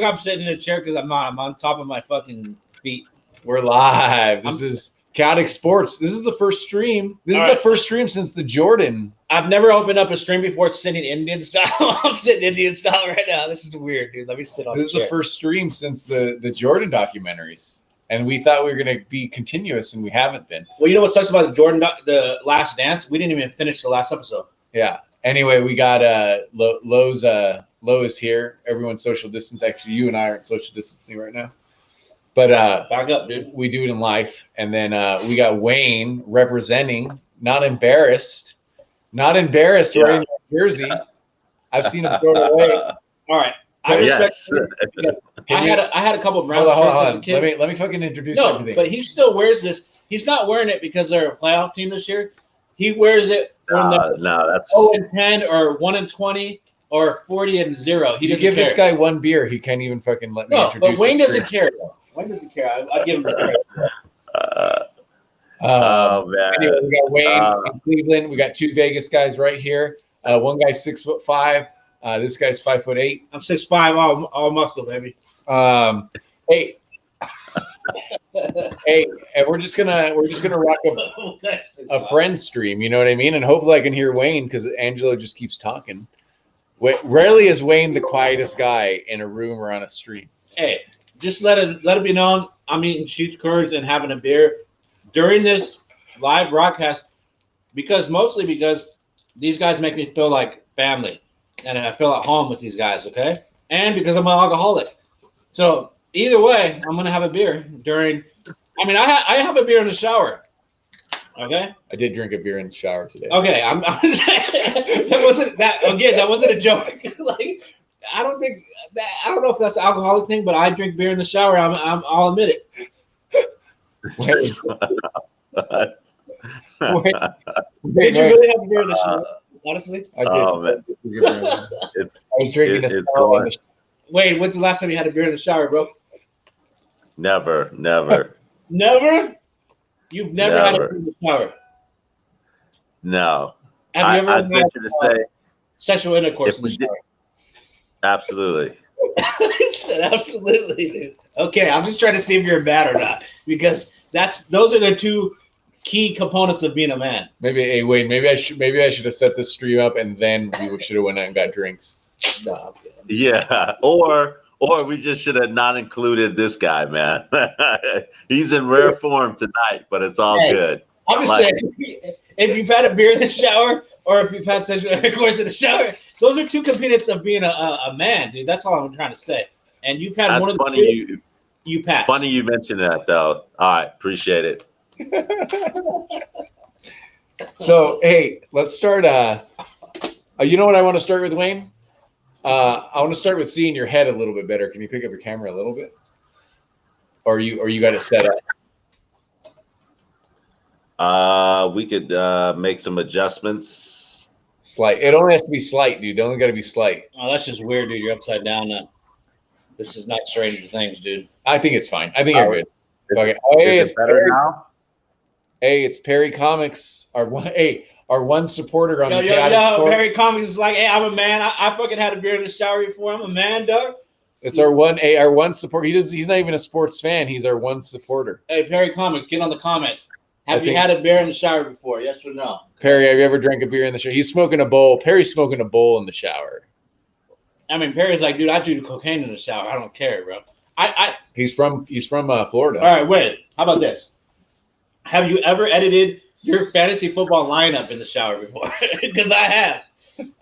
I'm sitting in a chair because I'm not. I'm on top of my fucking feet. We're live. This is Chaotic Sports. This is the first stream. This is the first stream since the Jordan. I've never opened up a stream before sitting Indian style. I'm sitting Indian style right now. This is weird, dude. Let me sit on This is the first stream since the Jordan documentaries. And we thought we were going to be continuous, and we haven't been. Well, you know what sucks about the Jordan, the Last Dance? We didn't even finish the last episode. Yeah. Anyway, we got Lo is here. Everyone's social distance. Actually, you and I aren't social distancing right now. But back up, dude. We do it in life. And then we got Wayne representing, not embarrassed wearing your jersey. I've seen him throw it away. All right. I respect. I had a couple of brown shirts as a kid. Let me fucking introduce everything. But he still wears this. He's not wearing it because they're a playoff team this year. He wears it when they're 0-10 or 1-20 or 40-0. He you give this guy one beer, he can't even fucking let me introduce. But Wayne doesn't care. Wayne doesn't care. I give him the credit. Oh man! Anyway, we got Wayne in Cleveland. We got two Vegas guys right here. One guy's 6'5". This guy's 5'8". I'm 6'5", all muscle, baby. Hey, hey, and we're just gonna rock a friend stream. You know what I mean? And hopefully I can hear Wayne because Angelo just keeps talking. Rarely is Wayne the quietest guy in a room or on a stream. Hey, just let it be known I'm eating cheese curds and having a beer during this live broadcast mostly because these guys make me feel like family and I feel at home with these guys, okay? And because I'm an alcoholic. So either way, I'm gonna have a beer during. I mean, I have a beer in the shower. Okay. I did drink a beer in the shower today. Okay, that wasn't a joke. Like, I don't know if that's an alcoholic thing, but I drink beer in the shower. I'll admit it. Wait. Did you really have a beer in the shower? Honestly, I did. Oh man, I was drinking a Wait, when's the last time you had a beer in the shower, bro? Never. Never? You've never had a beer in the shower? No. Have you ever I'd venture to say sexual intercourse in the shower? Absolutely. He said absolutely, dude. Okay, I'm just trying to see if you're bad or not because those are the two key components of being a man. Wayne, maybe I should have set this stream up and then we should have went out and got drinks. No, yeah, or we just should have not included this guy, man. He's in rare form tonight, but it's all good. I'm just saying, if you've had a beer in the shower or if you've had sexual intercourse in the shower, those are two components of being a man, dude. That's all I'm trying to say. And you've had one of the two, you passed. Funny you mentioned that, though. All right, appreciate it. So, hey, let's start. You know what I want to start with, Wayne? I want to start with seeing your head a little bit better. Can you pick up your camera a little bit? Or you got it set up? We could make some adjustments. Slight. It only has to be slight, dude. It only got to be slight. Oh, that's just weird, dude. You're upside down now. This is not Stranger Things, dude. I think it's fine. I think you're good. Okay. Is it better now? Hey, it's Perry Comics. Our one supporter on the Chaotic Sports. Perry Comics is like, hey, I'm a man. I fucking had a beer in the shower before. I'm a man, dog. It's our one support. He's not even a sports fan. He's our one supporter. Hey, Perry Comics, get on the comments. Have you had a beer in the shower before? Yes or no? Perry, have you ever drank a beer in the shower? He's smoking a bowl. Perry's smoking a bowl in the shower. I mean, Perry's like, dude, I do cocaine in the shower. I don't care, bro. He's from Florida. All right, wait. How about this? Have you ever edited your fantasy football lineup in the shower before? Because I have.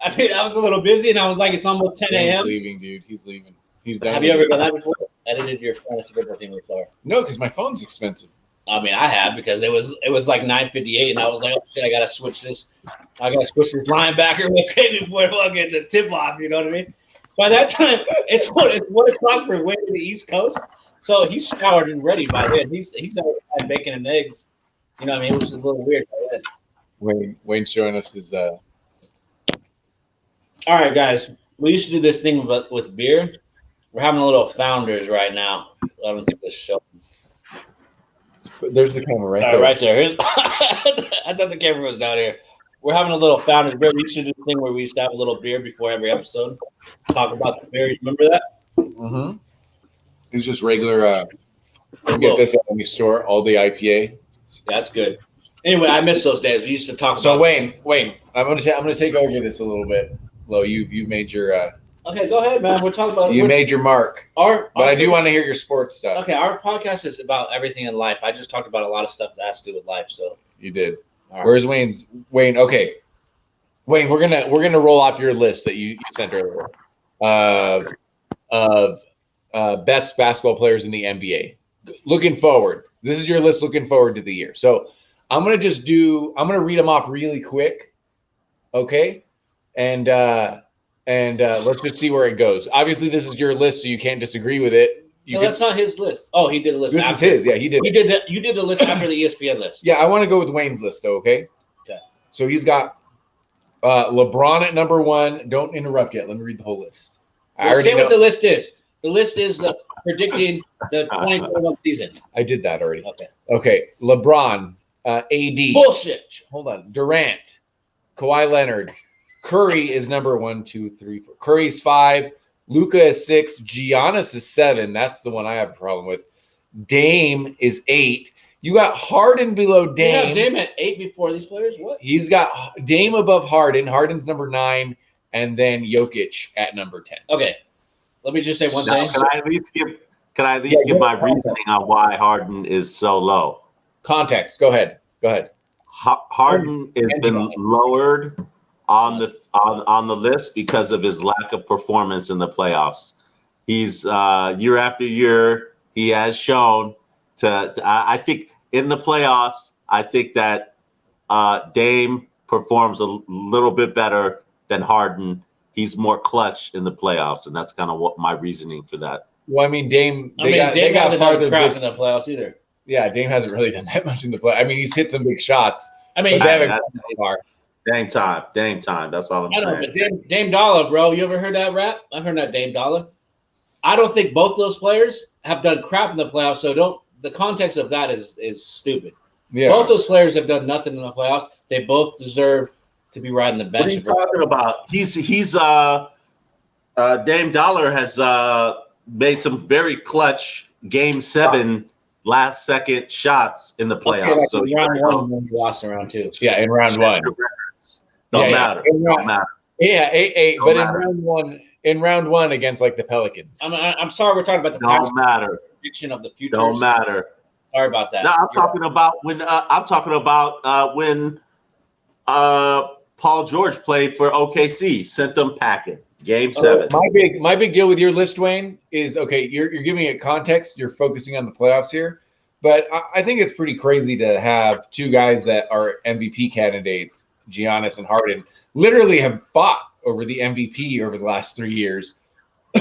I mean, I was a little busy, and I was like, it's almost 10 a.m. He's leaving, dude. He's leaving. He's done. Have you ever done that before? Edited your fantasy football team in the shower? No, because my phone's expensive. I mean, I have because it was like 9:58, and I was like, oh shit, I gotta switch this linebacker before I get the tip off. You know what I mean? By that time, it's 1 o'clock for Wayne to the East Coast, so he's showered and ready by then. He's already had bacon and eggs. You know what I mean? Which is a little weird by then. Wayne's showing us his. All right, guys, we used to do this thing with beer. We're having a little founders right now. I don't think this show. There's the camera right there. Right there. I thought the camera was down here. We're having a little founders beer. We used to do the thing where we used to have a little beer before every episode. Talk about the beer. You remember that? Mm-hmm. It's just regular. You get this at any store, all day IPA. That's good. Anyway, I miss those days. We used to talk So about. Wayne, I'm gonna take over this a little bit. Lo, you made your Okay, go ahead, man. We're talking about. you made your mark. But I do want to hear your sports stuff. Okay, our podcast is about everything in life. I just talked about a lot of stuff that has to do with life. So You did. right. Where's Wayne? Okay, Wayne, we're gonna roll off your list that you sent earlier of best basketball players in the NBA. Looking forward, this is your list. Looking forward to the year. So I'm gonna read them off really quick, okay? And let's just see where it goes. Obviously, this is your list, so you can't disagree with it. That's not his list. Oh, he did a list. This after. is his. Yeah, he did. You did the list after the ESPN list. Yeah, I want to go with Wayne's list, though. Okay. Okay. So he's got LeBron at number 1. Don't interrupt yet. Let me read the whole list. I already say know. what the list is. The list is predicting the 2021 season. I did that already. Okay. Okay. LeBron, AD. Bullshit. Hold on. Durant, Kawhi Leonard, Curry is number 1, 2, 3, 4. Curry's 5. Luka is 6. Giannis is 7. That's the one I have a problem with. Dame is 8. You got Harden below Dame. You have Dame at 8 before these players? What? He's got Dame above Harden. Harden's number 9. And then Jokic at number 10. Okay. Let me just say one Now, thing. can I at least give my reasoning on why Harden is so low? Context. Go ahead. Harden has been lowered on the list because of his lack of performance in the playoffs. He's year after year he has shown to I think in the playoffs I think that Dame performs a little bit better than Harden. He's more clutch in the playoffs, and that's kind of what my reasoning for that. Well, I mean, Dame. Dame hasn't done crap in the playoffs either. Yeah, Dame hasn't really done that much in the play. I mean, he's hit some big shots. I mean, Dame time. That's all I'm saying. Dame Dollar, bro. You ever heard that rap? I've heard that Dame Dollar. I don't think both those players have done crap in the playoffs. So the context of that is stupid. Yeah. Both those players have done nothing in the playoffs. They both deserve to be riding the bench. What are you talking about? He's Dame Dollar has made some very clutch Game 7 last second shots in the playoffs. Okay, like so round 1 when you lost in round 2. Yeah, in round 1. Don't matter. Yeah, but in round one against like the Pelicans. I'm sorry, we're talking about the don't matter. Prediction of the future. Don't matter. Sorry about that. No, I'm talking about when Paul George played for OKC, sent them packing. Game 7. My big deal with your list, Wayne, is okay. You're giving it context. You're focusing on the playoffs here, but I think it's pretty crazy to have two guys that are MVP candidates, Giannis and Harden, literally have fought over the MVP over the last 3 years.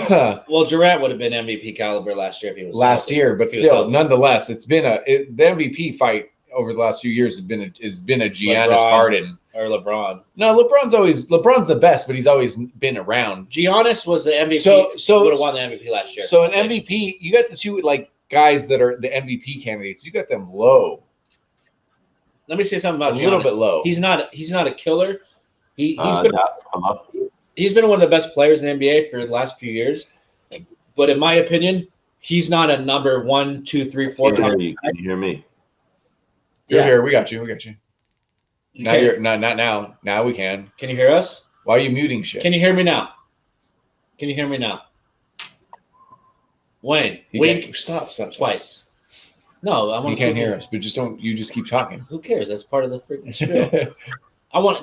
Well, Durant would have been MVP caliber last year if he was healthy. But still, nonetheless, it's been the MVP fight over the last few years has been a Giannis Harden or LeBron. No, LeBron's the best, but he's always been around. Giannis was the MVP. So would have won the MVP last year. So an MVP, you got the two guys that are the MVP candidates. You got them low. Let me say something about Giannis. A little bit low. He's not a killer. He's been one of the best players in the NBA for the last few years. But in my opinion, he's not a number 1, 2, 3, 4. Can you hear me? You're here. We got you. Now you're not now. Now we can. Can you hear us? Why are you muting shit? Can you hear me now? Wayne, wink. Stop. Twice. No, I want to. You can't hear us, but you just keep talking. Who cares? That's part of the freaking spiel.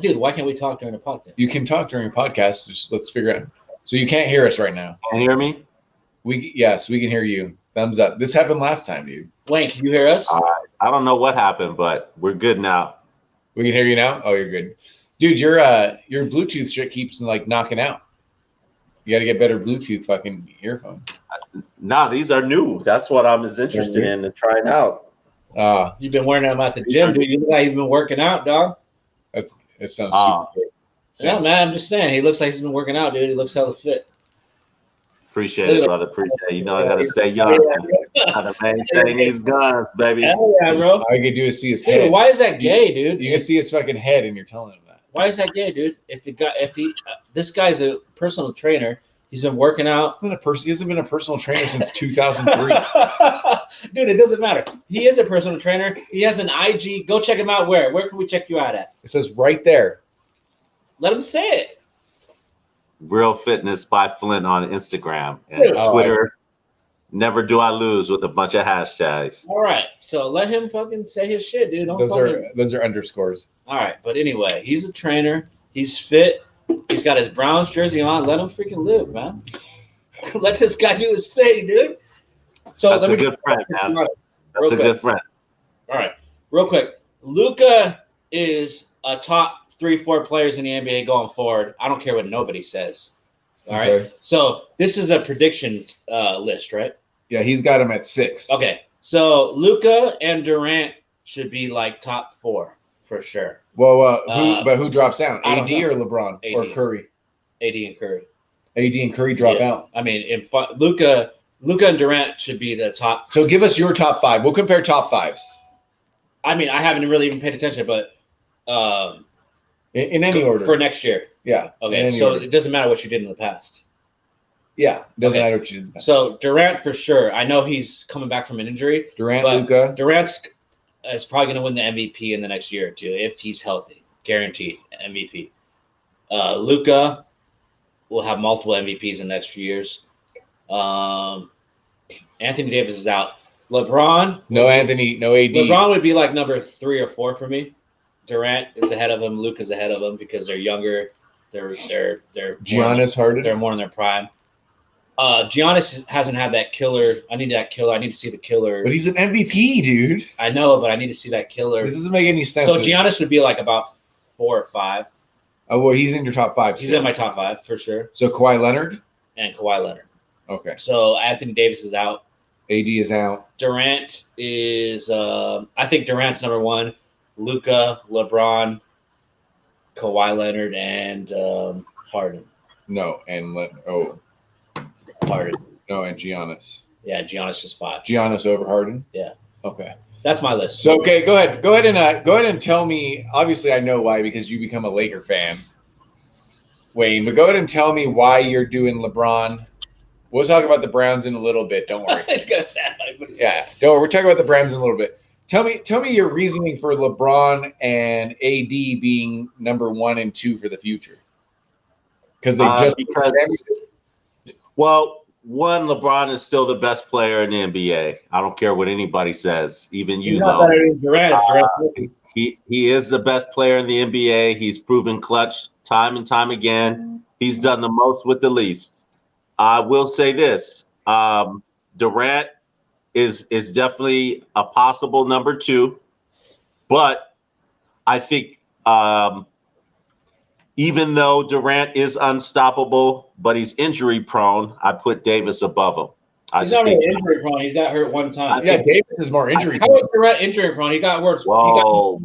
Dude, why can't we talk during a podcast? You can talk during a podcast. Just let's figure out. So you can't hear us right now. Can you hear me? Yes, we can hear you. Thumbs up. This happened last time, dude. Wayne, can you hear us? I don't know what happened, but we're good now. We can hear you now? Oh, you're good. Dude, your Bluetooth shit keeps knocking out. You got to get better Bluetooth fucking earphones. No, these are new. That's what I'm as interested in and trying out. You've been wearing them at the gym, dude. You look like you've been working out, dog. It sounds super good. Yeah, man, I'm just saying. He looks like he's been working out, dude. He looks hella fit. Appreciate it, brother. Appreciate it. You know I got to stay young. Got to maintain these guns, baby. Hell yeah, bro. All you can do is see his head. Why is that gay, dude? You can see his fucking head and you're telling him that. Why is that gay, dude? This guy's a personal trainer. He's been working out. He hasn't been a personal trainer since 2003. Dude, it doesn't matter. He is a personal trainer. He has an IG. Go check him out. Where? Where can we check you out at? It says right there. Let him say it. Real Fitness by Flint on Instagram and Twitter. Never do I lose with a bunch of hashtags. All right, so let him fucking say his shit, dude. Those are underscores. All right, but anyway, he's a trainer. He's fit. He's got his Browns jersey on. Let him freaking live, man. Let this guy do his thing, dude. So that's a good friend, man. That's a good friend. All right, real quick. Luka is a top 3-4 players in the NBA going forward. I don't care what nobody says. All right. So this is a prediction list, right? Yeah, he's got him at 6. Okay. So Luka and Durant should be like top 4 for sure. Well, who drops down? AD or LeBron AD. or Curry? AD and Curry. AD and Curry drop out. I mean, Luka and Durant should be the top. So give us your top 5. We'll compare top 5s. I mean, I haven't really even paid attention, but in any order for next year. Yeah. Okay. So it doesn't matter what you did in the past. Yeah. Doesn't matter what you did. So Durant for sure. I know he's coming back from an injury. Luka. Durant's is probably going to win the MVP in the next year or two if he's healthy. Guaranteed MVP. Luka will have multiple MVPs in the next few years. Anthony Davis is out. LeBron. No Anthony. No AD. LeBron would be like number 3 or 4 for me. Durant is ahead of him. Luke is ahead of him because they're younger. They're Giannis, Harden. They're more in their prime. Giannis hasn't had that killer. I need that killer. I need to see the killer. But he's an MVP, dude. I know, but I need to see that killer. This doesn't make any sense. So Giannis would be like about 4 or 5. Oh, well, he's in your top 5. He's in my top 5 for sure. So Kawhi Leonard? And Kawhi Leonard. Okay. So Anthony Davis is out. AD is out. Durant is I think Durant's number 1. Luka, LeBron, Kawhi Leonard, and Harden. No, and Harden. No, and Giannis. Yeah, Giannis is 5. Giannis over Harden? Yeah. Okay. That's my list. So okay, go ahead and tell me. Obviously, I know why because you become a Laker fan, Wayne. But go ahead and tell me why you're doing LeBron. We'll talk about the Browns in a little bit. Don't worry. It's gonna sound like yeah. Don't worry. We're talking about the Browns in a little bit. Tell me your reasoning for LeBron and AD being number 1 and 2 for the future. Because well, one, LeBron is still the best player in the NBA. I don't care what anybody says, even you know. He is the best player in the NBA. He's proven clutch time and time again. He's done the most with the least. I will say this: Durant is definitely a possible number 2, but I think even though Durant is unstoppable, but he's injury prone, I put Davis above him. He's not really injury prone. He got hurt one time. Yeah, Davis is more injury prone. How is Durant injury prone? He got worse. Whoa.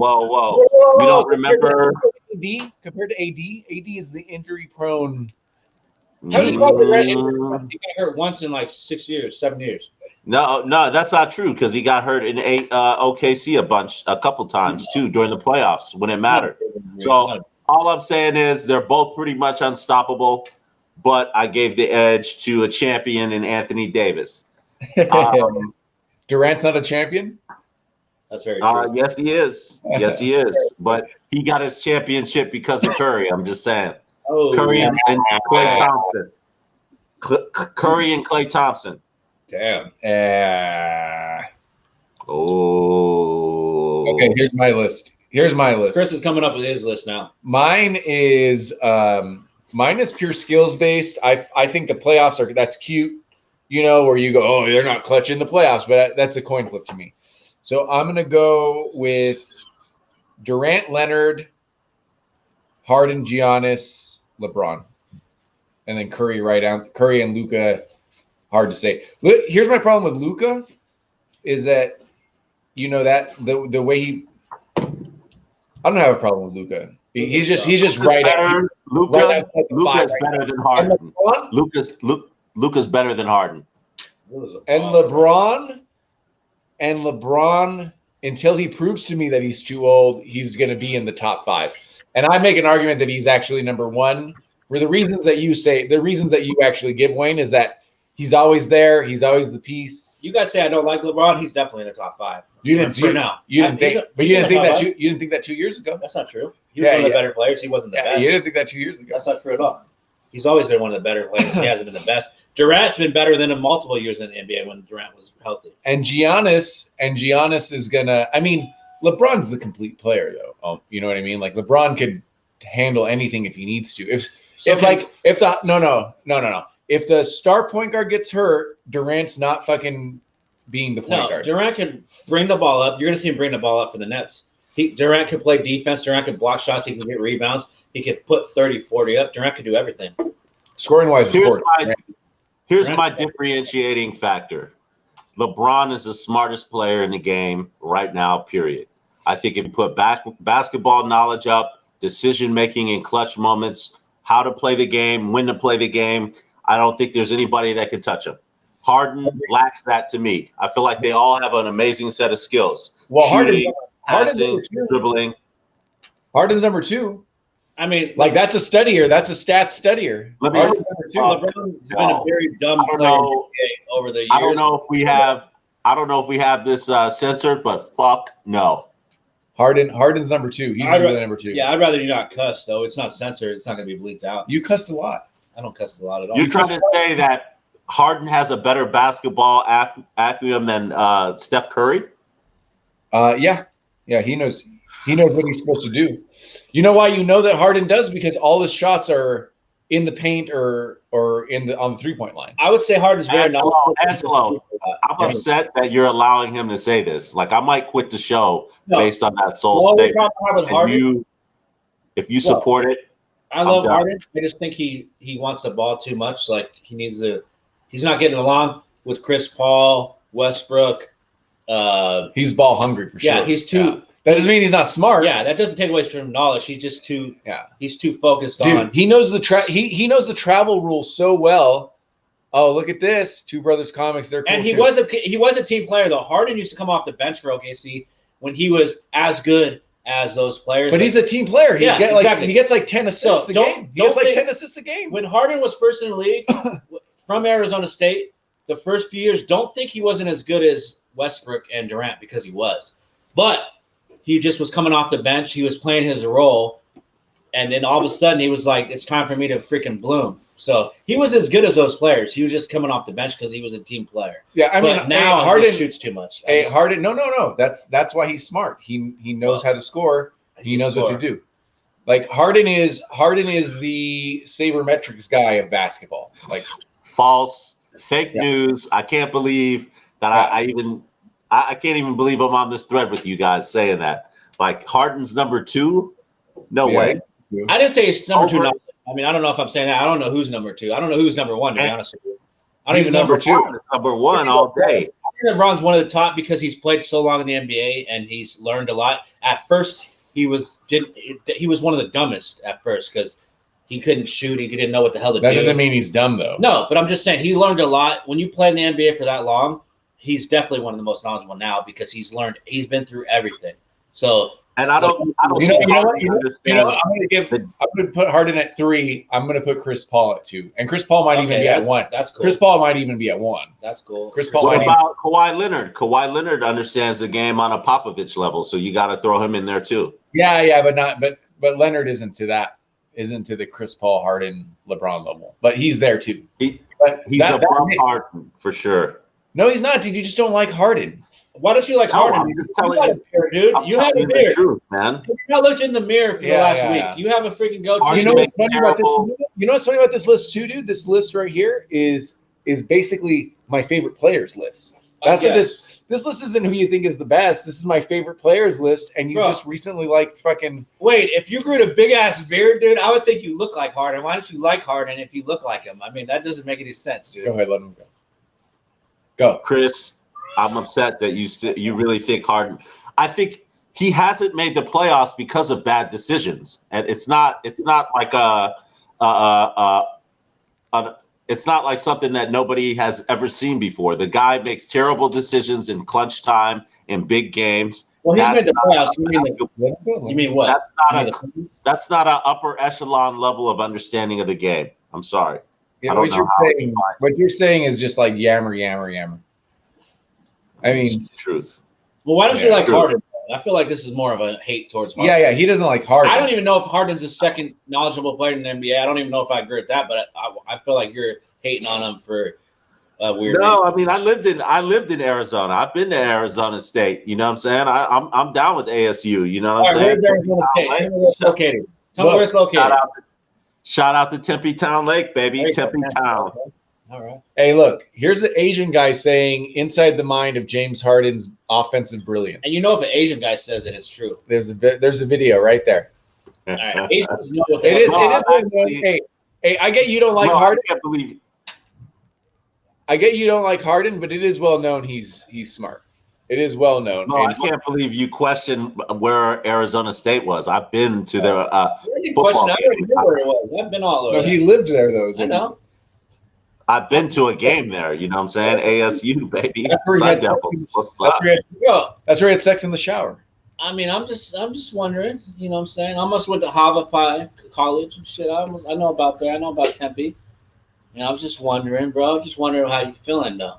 You don't remember? Compared to AD is the injury prone. How do you call Durant injury prone? He got hurt once in like 6 years, 7 years. No, that's not true because he got hurt in OKC a couple times too during the playoffs when it mattered. So all I'm saying is they're both pretty much unstoppable, but I gave the edge to a champion in Anthony Davis. Durant's not a champion? That's very true. Yes, he is. Yes, he is. But he got his championship because of Curry. I'm just saying. Curry and Klay Thompson. Curry and Klay Thompson. Damn. Okay, here's my list. Chris is coming up with his list now. Mine is pure skills based. I think the playoffs that's cute, where you go, oh, they're not clutch in the playoffs, but that's a coin flip to me. So I'm gonna go with Durant, Leonard, Harden, Giannis, LeBron, and then Curry right down. Curry and Luka. Hard to say. Here's my problem with Luka, is that that the way he. I don't have a problem with Luka. He's just right better. Luka is better than Harden. Luka's better than Harden. And LeBron, until he proves to me that he's too old, he's going to be in the top 5. And I make an argument that he's actually number 1 For the reasons that you say, the reasons that you actually give Wayne is that he's always there. He's always the piece. You guys say I don't like LeBron. He's definitely in the top 5. You didn't for now. You didn't think, but he's you in didn't the think top that five. you didn't think that 2 years ago. That's not true. He was one of the better players. He wasn't the best. You didn't think that 2 years ago. That's not true at all. He's always been one of the better players. He hasn't been the best. Durant's been better than him multiple years in the NBA when Durant was healthy. And Giannis is gonna. I mean, LeBron's the complete player, though. You know what I mean? Like LeBron could handle anything if he needs to. If the star point guard gets hurt, Durant's not fucking being the point guard. Durant can bring the ball up. You're gonna see him bring the ball up for the Nets. Durant can play defense. Durant can block shots. He can get rebounds. He could put 30, 40 up. Durant can do everything. Scoring wise, here's my differentiating factor. LeBron is the smartest player in the game right now, period. I think if you put basketball knowledge up, decision making in clutch moments, how to play the game, when to play the game, I don't think there's anybody that can touch him. Harden lacks that to me. I feel like they all have an amazing set of skills. Well, shooting, passing, dribbling. Harden's number 2. I mean, like that's a studier. That's a stats studier. LeBron's been a very dumb player over the years. I don't know if we have this censored, but fuck no. Harden's number 2. He's usually number 2. Yeah, I'd rather you not cuss though. It's not censored. It's not going to be bleeped out. You cussed a lot. I don't cuss a lot at all. You're trying to say that Harden has a better basketball acumen than Steph Curry? Yeah. He knows what he's supposed to do. You know why you know that Harden does? Because all his shots are in the paint or on the 3-point line. I would say Harden's very knowledgeable. Angelo, I'm upset that you're allowing him to say this. Like I might quit the show based on that sole statement. If you support it, I love Harden. I just think he wants the ball too much. Like he's not getting along with Chris Paul, Westbrook. He's ball hungry for sure. Yeah, he's too. Yeah. That doesn't mean he's not smart. Yeah, that doesn't take away from knowledge. He's just too. Yeah, he's too focused on. He knows he knows the travel rules so well. Oh, look at this! Two Brothers Comics. They're cool and he was a team player though. Harden used to come off the bench for OKC when he was as good as those players. But he's a team player. He gets like 10 assists a game. He gets like 10 assists a game. When Harden was first in the league from Arizona State, the first few years, don't think he wasn't as good as Westbrook and Durant because he was, but he just was coming off the bench. He was playing his role. And then all of a sudden he was like, it's time for me to freaking bloom. So he was as good as those players. He was just coming off the bench because he was a team player. Yeah, I mean, now Harden shoots too much. Harden, no. That's why he's smart. He knows how to score. He knows what to do. Like Harden is the sabermetrics guy of basketball. Like false, fake news. I can't believe that I can't even believe I'm on this thread with you guys saying that. Like Harden's number 2? No way. I didn't say he's number 2. I mean, I don't know if I'm saying that. I don't know who's number 2. I don't know who's number 1, to be honest with you. I don't even know number 2. It's number 1 all day. I think LeBron's one of the top because he's played so long in the NBA and he's learned a lot. At first, he was one of the dumbest at first because he couldn't shoot. He didn't know what the hell to do. That doesn't mean he's dumb, though. No, but I'm just saying he learned a lot. When you play in the NBA for that long, he's definitely one of the most knowledgeable now because he's been through everything. So. And I don't. I'm going to put Harden at 3. I'm going to put Chris Paul at 2, and Chris Paul might even be at 1. That's cool. Chris Paul might even be at 1. That's cool. What about Kawhi Leonard? Kawhi Leonard understands the game on a Popovich level, so you got to throw him in there too. Yeah, but Leonard isn't to the Chris Paul, Harden, LeBron level, but he's there too. He's above Harden for sure. No, he's not, dude. You just don't like Harden. Why don't you like Harden? I'm just telling you, dude. You have a beard, truth, man. You not looked in the mirror for the last week. You have a freaking goatee. You know what's funny about this? You know what's funny about this list too, dude? This list right here is basically my favorite players list. That's what this list isn't who you think is the best. This is my favorite players list, and you just recently like fucking. Wait, if you grew a big ass beard, dude, I would think you look like Harden. Why don't you like Harden if you look like him? I mean, that doesn't make any sense, dude. Go ahead, let him go. Go, Chris. I'm upset that you really think Harden. I think he hasn't made the playoffs because of bad decisions, and it's not like it's not like something that nobody has ever seen before. The guy makes terrible decisions in clutch time in big games, Well, he's made the playoffs. You mean what? That's not an upper echelon level of understanding of the game. I'm sorry. Yeah, I don't know what you're saying is just like yammer. I mean, it's the truth. Well, why don't you like Harden? I feel like this is more of a hate towards Harden. Yeah, he doesn't like Harden. I don't even know if Harden's the second knowledgeable player in the NBA. I don't even know if I agree with that, but I feel like you're hating on him for weird. No, reason. I mean I lived in Arizona. I've been to Arizona State. You know what I'm saying? I'm down with ASU. You know what I'm saying? Where's Arizona State? Tell me where it's located. Tell me where it's located. Shout out to Tempe Town Lake, baby. Tempe Town. All right. Hey, look, here's an Asian guy saying inside the mind of James Harden's offensive brilliance. And you know if an Asian guy says it, it's true. There's a video right there. All right. Asians know what it is. Hey, I get you don't like Harden. I can't believe. I get you don't like Harden, but it is well known he's smart. It is well known. No, I can't believe you question where Arizona State was. I've been to their football game. I already knew where it was. I've been all over. No, he lived there though. I know. I've been to a game there. You know what I'm saying? ASU, baby. What's up? That's where he had sex in the shower. I mean, I'm just wondering. You know what I'm saying? I almost went to Havapie College and shit. I know about that. I know about Tempe. And I was just wondering, bro. Just wondering how you feeling though.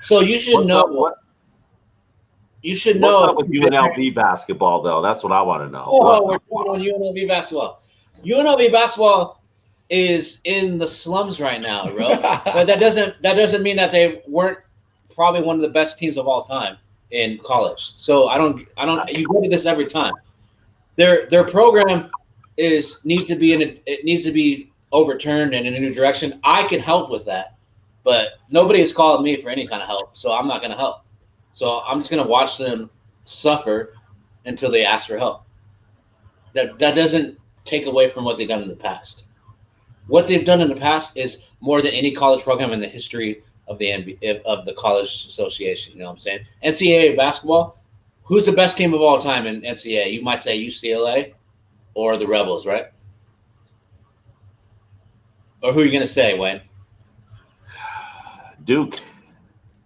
So you should know. You should know. What's up with UNLV basketball, though? That's what I want to know. Oh, we're talking on UNLV basketball. UNLV basketball is in the slums right now, bro. But that doesn't mean that they weren't probably one of the best teams of all time in college. So I don't. You go to this every time. Their program needs to be overturned and in a new direction. I can help with that, but nobody has called me for any kind of help, so I'm not going to help. So I'm just going to watch them suffer until they ask for help. That doesn't take away from what they've done in the past. What they've done in the past is more than any college program in the history of the NBA, of the college association. You know what I'm saying? NCAA basketball. Who's the best team of all time in NCAA? You might say UCLA or the Rebels, right? Or who are you going to say, Wayne? Duke,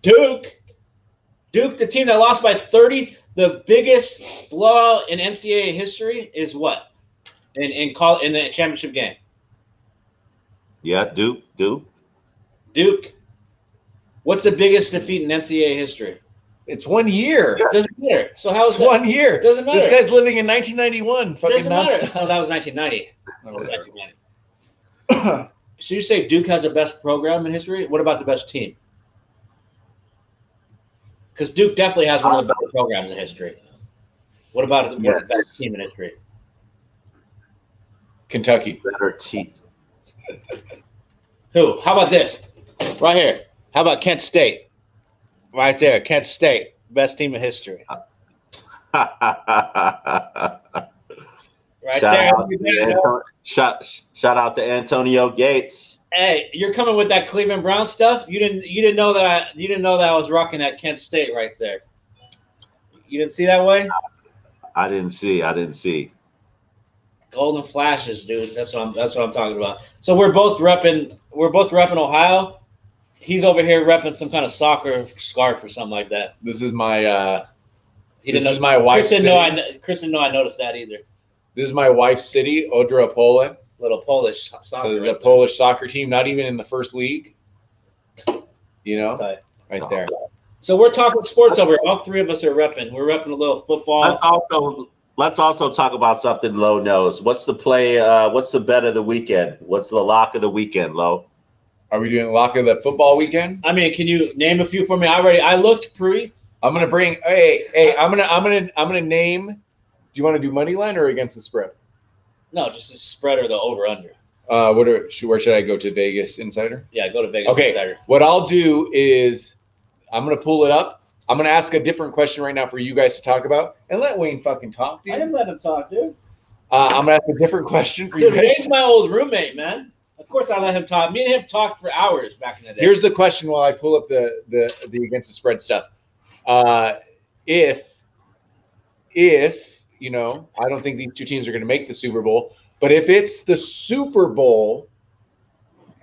the team that lost by 30, the biggest blowout in NCAA history is what? In the championship game. Yeah, Duke. What's the biggest defeat in NCAA history? It's 1 year. It doesn't matter. So how is it 1 year? It doesn't matter. This guy's living in 1991. Fucking doesn't matter. nonstop. No, that was 1990. That was 1990. So you say Duke has the best program in history? What about the best team? Because Duke definitely has one of the better programs in history. What about the best team in history? Kentucky. Better team. Who? How about this? Right here. How about Kent State? Right there. Kent State. Best team in history. Right Shout out to Antonio Gates. Hey, you're coming with that Cleveland Brown stuff. You didn't know that I was rocking that Kent State right there. You didn't see that way? I didn't see. Golden flashes, dude. That's what I'm talking about. So we're both repping Ohio. He's over here repping some kind of soccer scarf or something like that. This is my This is my wife's city. Chris didn't know I noticed that either. This is my wife's city, Odra Pole. Little Polish soccer. So there's a Polish soccer team, not even in the first league. You know, right there. So we're talking sports over here. All three of us are repping. We're repping a little football. Let's also talk about something Lo knows. What's the play? What's the bet of the weekend? What's the lock of the weekend, Lo? Are we doing lock of the football weekend? I mean, can you name a few for me? I looked pre. I'm gonna bring. Hey, I'm gonna name. Do you want to do money line or against the spread? No, just the spread or the over under. Where should I go to? Vegas Insider? Yeah, go to Vegas Insider. What I'll do is I'm gonna pull it up. I'm gonna ask a different question right now for you guys to talk about, and let Wayne fucking talk, dude. I didn't let him talk, dude. I'm gonna ask a different question for you guys. Wayne's my old roommate, man. Of course, I let him talk. Me and him talked for hours back in the day. Here's the question while I pull up the against the spread stuff. If you know, I don't think these two teams are going to make the Super Bowl, but if it's the Super Bowl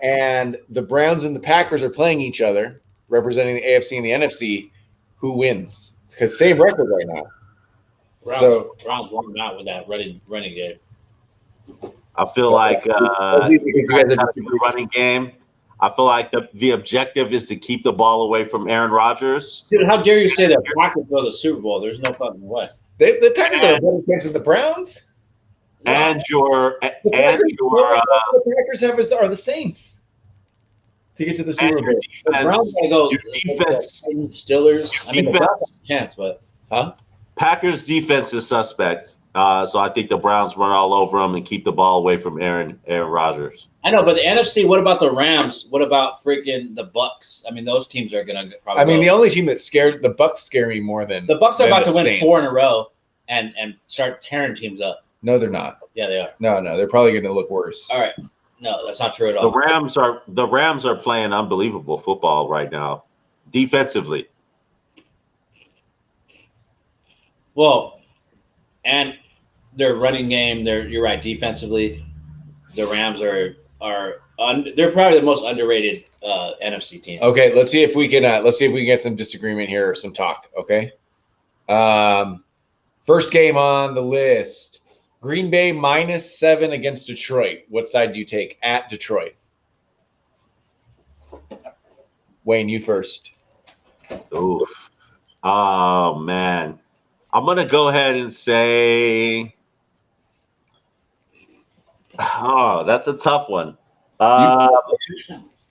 and the Browns and the Packers are playing each other, representing the AFC and the NFC, who wins? because same record right now. Browns won out with that running game. I feel like the running game. I feel like the objective is to keep the ball away from Aaron Rodgers. Dude, how dare you say that Packers go to the Super Bowl? There's no fucking way. The Packers are a better chance than the Browns. And The Packers are the Saints to get to the Super Bowl. The Browns gotta go. Your defense, Steelers. I mean, the Browns have a chance, but Packers defense is suspect. So I think the Browns run all over them and keep the ball away from Aaron Rodgers. I know, but the NFC. What about the Rams? What about freaking the Bucks? I mean, those teams are gonna probably. I mean, the only team that scared the Bucks scare me more than the Bucks are about to win Saints. 4 in a row and start tearing teams up. No, they're not. Yeah, they are. No, they're probably going to look worse. All right, no, that's not true at all. The Rams are playing unbelievable football right now, defensively. Well, and their running game. You're right. Defensively, the Rams are they're probably the most underrated NFC team. Okay, let's see if we can get some disagreement here or some talk. Okay, first game on the list: Green Bay -7 against Detroit. What side do you take at Detroit? Wayne, you first. Oof. Oh man, I'm gonna go ahead and say. Oh, that's a tough one.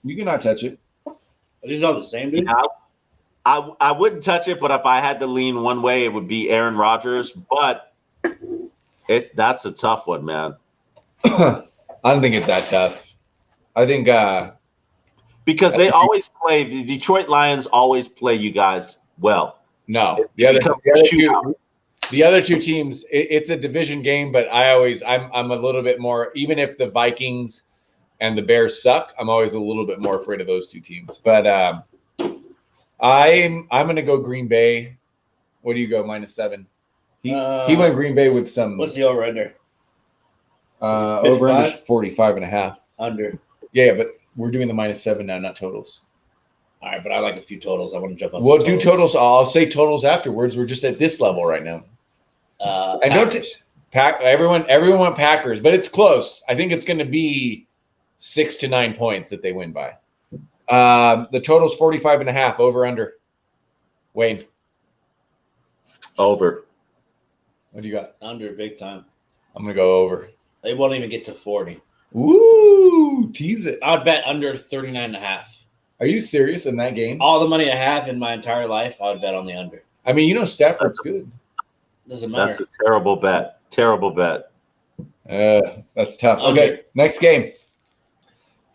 You cannot touch it. Are these all the same, dude? Yeah, I wouldn't touch it, but if I had to lean one way, it would be Aaron Rodgers. But that's a tough one, man. I don't think it's that tough. I think because they always play the Detroit Lions always play you guys well. No, the other two teams. It's a division game, but I'm a little bit more. Even if the Vikings and the Bears suck, I'm always a little bit more afraid of those two teams. But I'm going to go Green Bay. What do you go? -7. He went Green Bay with some. What's the over under? Over under 45.5. Under. Yeah, but we're doing the -7 now, not totals. All right, but I like a few totals. I want to jump on. We'll do totals. I'll say totals afterwards. We're just at this level right now. And Packers. Everyone went Packers, but it's close. I think it's going to be 6 to 9 points that they win by. The total's 45.5. Over under. Wayne. Over. What do you got? Under big time. I'm gonna go over. They won't even get to 40. Ooh, tease it. I would bet under 39.5. Are you serious in that game? All the money I have in my entire life, I would bet on the under. I mean, Stafford's good. Doesn't matter. That's a terrible bet. Terrible bet. That's tough. Under. Okay, next game.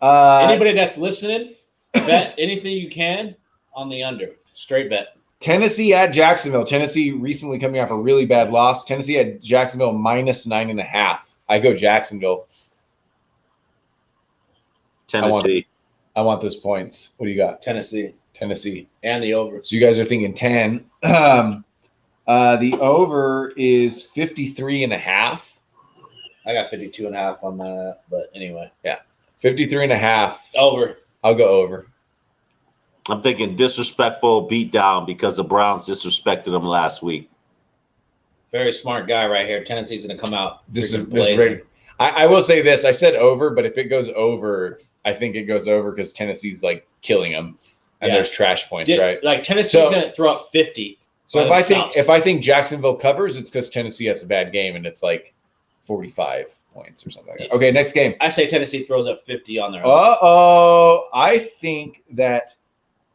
Anybody that's listening, bet anything you can on the under. Straight bet. Tennessee at Jacksonville. Tennessee recently coming off a really bad loss. Tennessee at Jacksonville -9.5. I go Jacksonville. Tennessee. I want those points. What do you got? Tennessee. And the over. So you guys are thinking 10. The over is 53.5. I got 52.5 on that, but anyway. Yeah. 53.5. Over. I'll go over. I'm thinking disrespectful beatdown because the Browns disrespected them last week. Very smart guy right here. Tennessee's going to come out. This is ready. I will say this. I said over, but if it goes over, I think it goes over because Tennessee's like killing them, and there's trash points, right? Like Tennessee's going to throw up 50. So if I think Jacksonville covers, it's because Tennessee has a bad game, and it's like 45 points or something like that. Okay, next game. I say Tennessee throws up 50 on their own. Uh-oh. I think that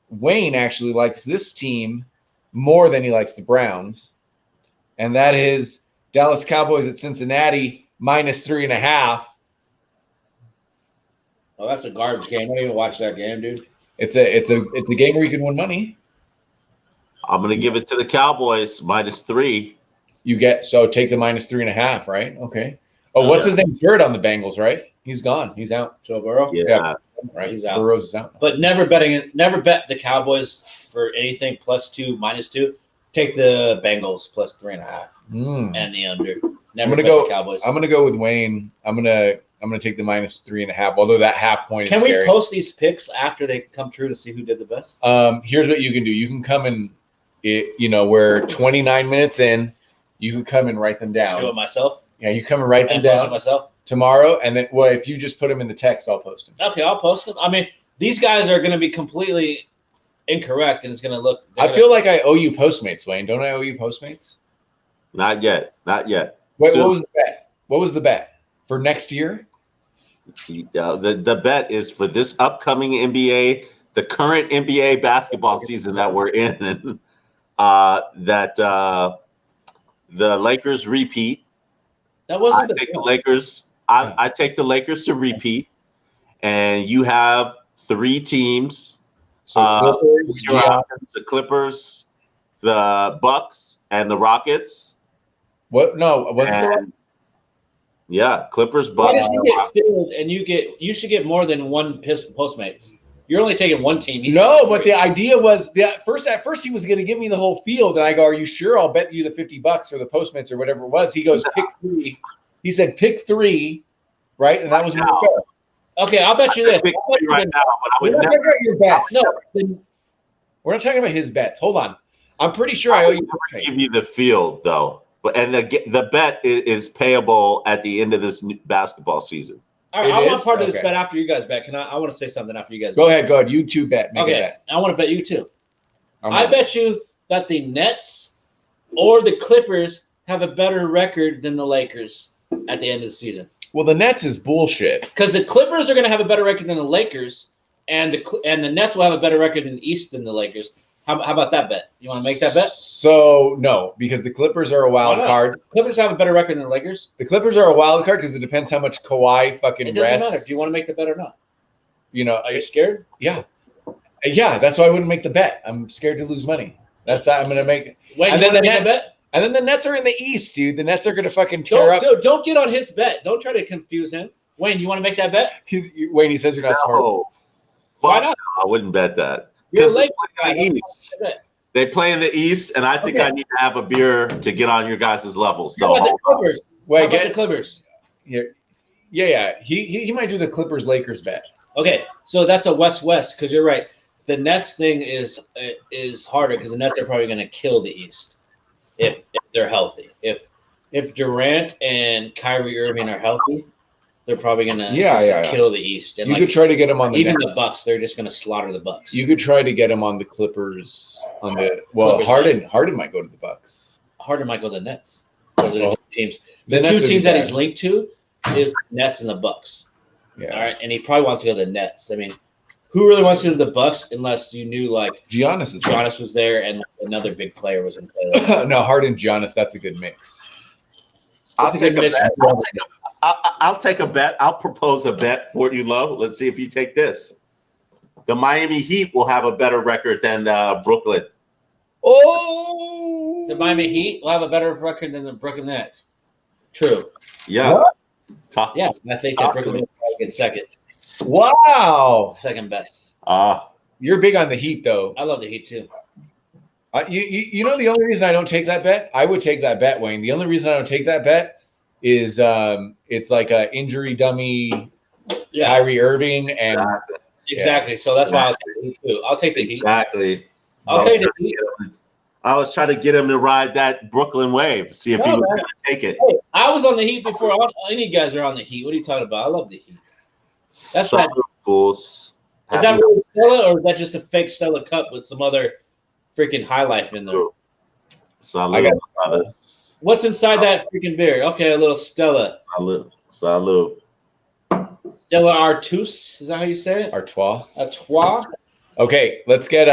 Wayne actually likes this team more than he likes the Browns, and that is Dallas Cowboys at Cincinnati -3.5. Oh, that's a garbage game. I don't even watch that game, dude. It's a game where you can win money. I'm going to give it to the Cowboys -3. Take the -3.5, right? Okay. Oh, what's his name? Bird on the Bengals, right? He's gone. He's out. Joe Burrow? Yeah. Right. He's out. Burrow's is out. But never bet the Cowboys for anything +2, -2. Take the Bengals +3.5 and the under. Never bet the Cowboys. I'm gonna go with Wayne. I'm gonna take the -3.5. Although that half point is scary. Can we post these picks after they come true to see who did the best? Here's what you can do. You can come we're 29 minutes in. You can come and write them down. Do it myself. Yeah, you come and write them And post it down myself. tomorrow, and then if you just put them in the text, I'll post them. Okay, I'll post them. I mean, these guys are going to be completely incorrect, and it's going to look. I feel like I owe you Postmates, Wayne. Don't I owe you Postmates? Not yet. Wait, what was the bet? What was the bet for next year? The bet is for this upcoming NBA, the current NBA basketball season that we're in, that the Lakers repeat. That wasn't the Lakers. I take the Lakers to repeat, and you have 3 teams. So the Clippers, the Bucks, and the Rockets. What? No, wasn't yeah, Clippers, Why Bucks. does you get filled and you should get more than one Postmates? You're only taking one team. No, but the idea was that at first he was going to give me the whole field, and I go, "Are you sure? I'll bet you the $50 or the Postmates or whatever it was." He goes, "Pick 3." He said, "Pick 3," right? And that was more fair. Okay, I'll bet you this. Pick 3 right now, but I would We're not talking about your bets. No, We're not talking about his bets. Hold on. I'm pretty sure I owe you. Give you the field though, and the bet is payable at the end of this basketball season. All right, I want part of this bet after you guys bet. I want to say something after you guys. Go ahead. You two bet. Make a Okay, bet. I want to bet you too. I bet you that the Nets or the Clippers have a better record than the Lakers at the end of the season. Well, the Nets is bullshit. Because the Clippers are going to have a better record than the Lakers, and the Nets will have a better record in the East than the Lakers. How about that bet? You want to make that bet? So no, because the Clippers are a wild card. Clippers have a better record than the Lakers. The Clippers are a wild card because it depends how much Kawhi fucking It doesn't rests. matter. Do you want to make the bet or not? Are you scared? Yeah. That's why I wouldn't make the bet. I'm scared to lose money. That's I'm going to make. Wait, and then the Nets. Bet? And then the Nets are in the East, dude. The Nets are going to fucking tear up. Don't get on his bet. Don't try to confuse him. Wayne, you want to make that bet? Wayne, he says you're not smart. Why not? I wouldn't bet that. You're late. They play in the East, and I think I need to have a beer to get on your guys' level. So the Clippers. Wait, the Clippers. Yeah. He might do the Clippers Lakers bet. Okay, so that's a West-West because you're right. The Nets thing is harder because the Nets are probably going to kill the East if they're healthy. If Durant and Kyrie Irving are healthy, they're probably going to kill the East. And you could try to get them on the even the Bucks. They're just going to slaughter the Bucks. You could try to get them on the Clippers. Clippers Harden might go to the Bucks. Harden might go to the Nets. Those are the 2 teams. The 2 teams that he's linked to is Nets and the Bucks. Yeah. All right, and he probably wants to go to the Nets. I mean, who really wants to go to the Bucks unless you knew Giannis was there and another big player was in play? No, Harden, Giannis, that's a good mix. I'll take a bet. I'll take a bet. I'll propose a bet for you, Lo. Let's see if you take this. The Miami Heat will have a better record than Brooklyn. Oh, the Miami Heat will have a better record than the Brooklyn Nets. True. Yeah. What? Yeah, I think that Brooklyn will get second. Wow. Second best. You're big on the Heat, though. I love the Heat, too. You know the only reason I don't take that bet? I would take that bet, Wayne. The only reason I don't take that bet is it's like a injury dummy Kyrie Irving and exactly. So that's why I'll take the Heat too. I'll take the Heat. Exactly. I'll take the Heat. I was trying to get him to ride that Brooklyn wave, see if he was going to take it. Hey, I was on the Heat before any guys are on the Heat. What are you talking about? I love the Heat. That's right. Fools. Is that really Stella, or is that just a fake Stella cup with some other freaking high life in there? Salud. What's inside that freaking beer? Okay, a little Stella. Salud. Stella Artois. Is that how you say it? Artois. Artois. Okay, let's get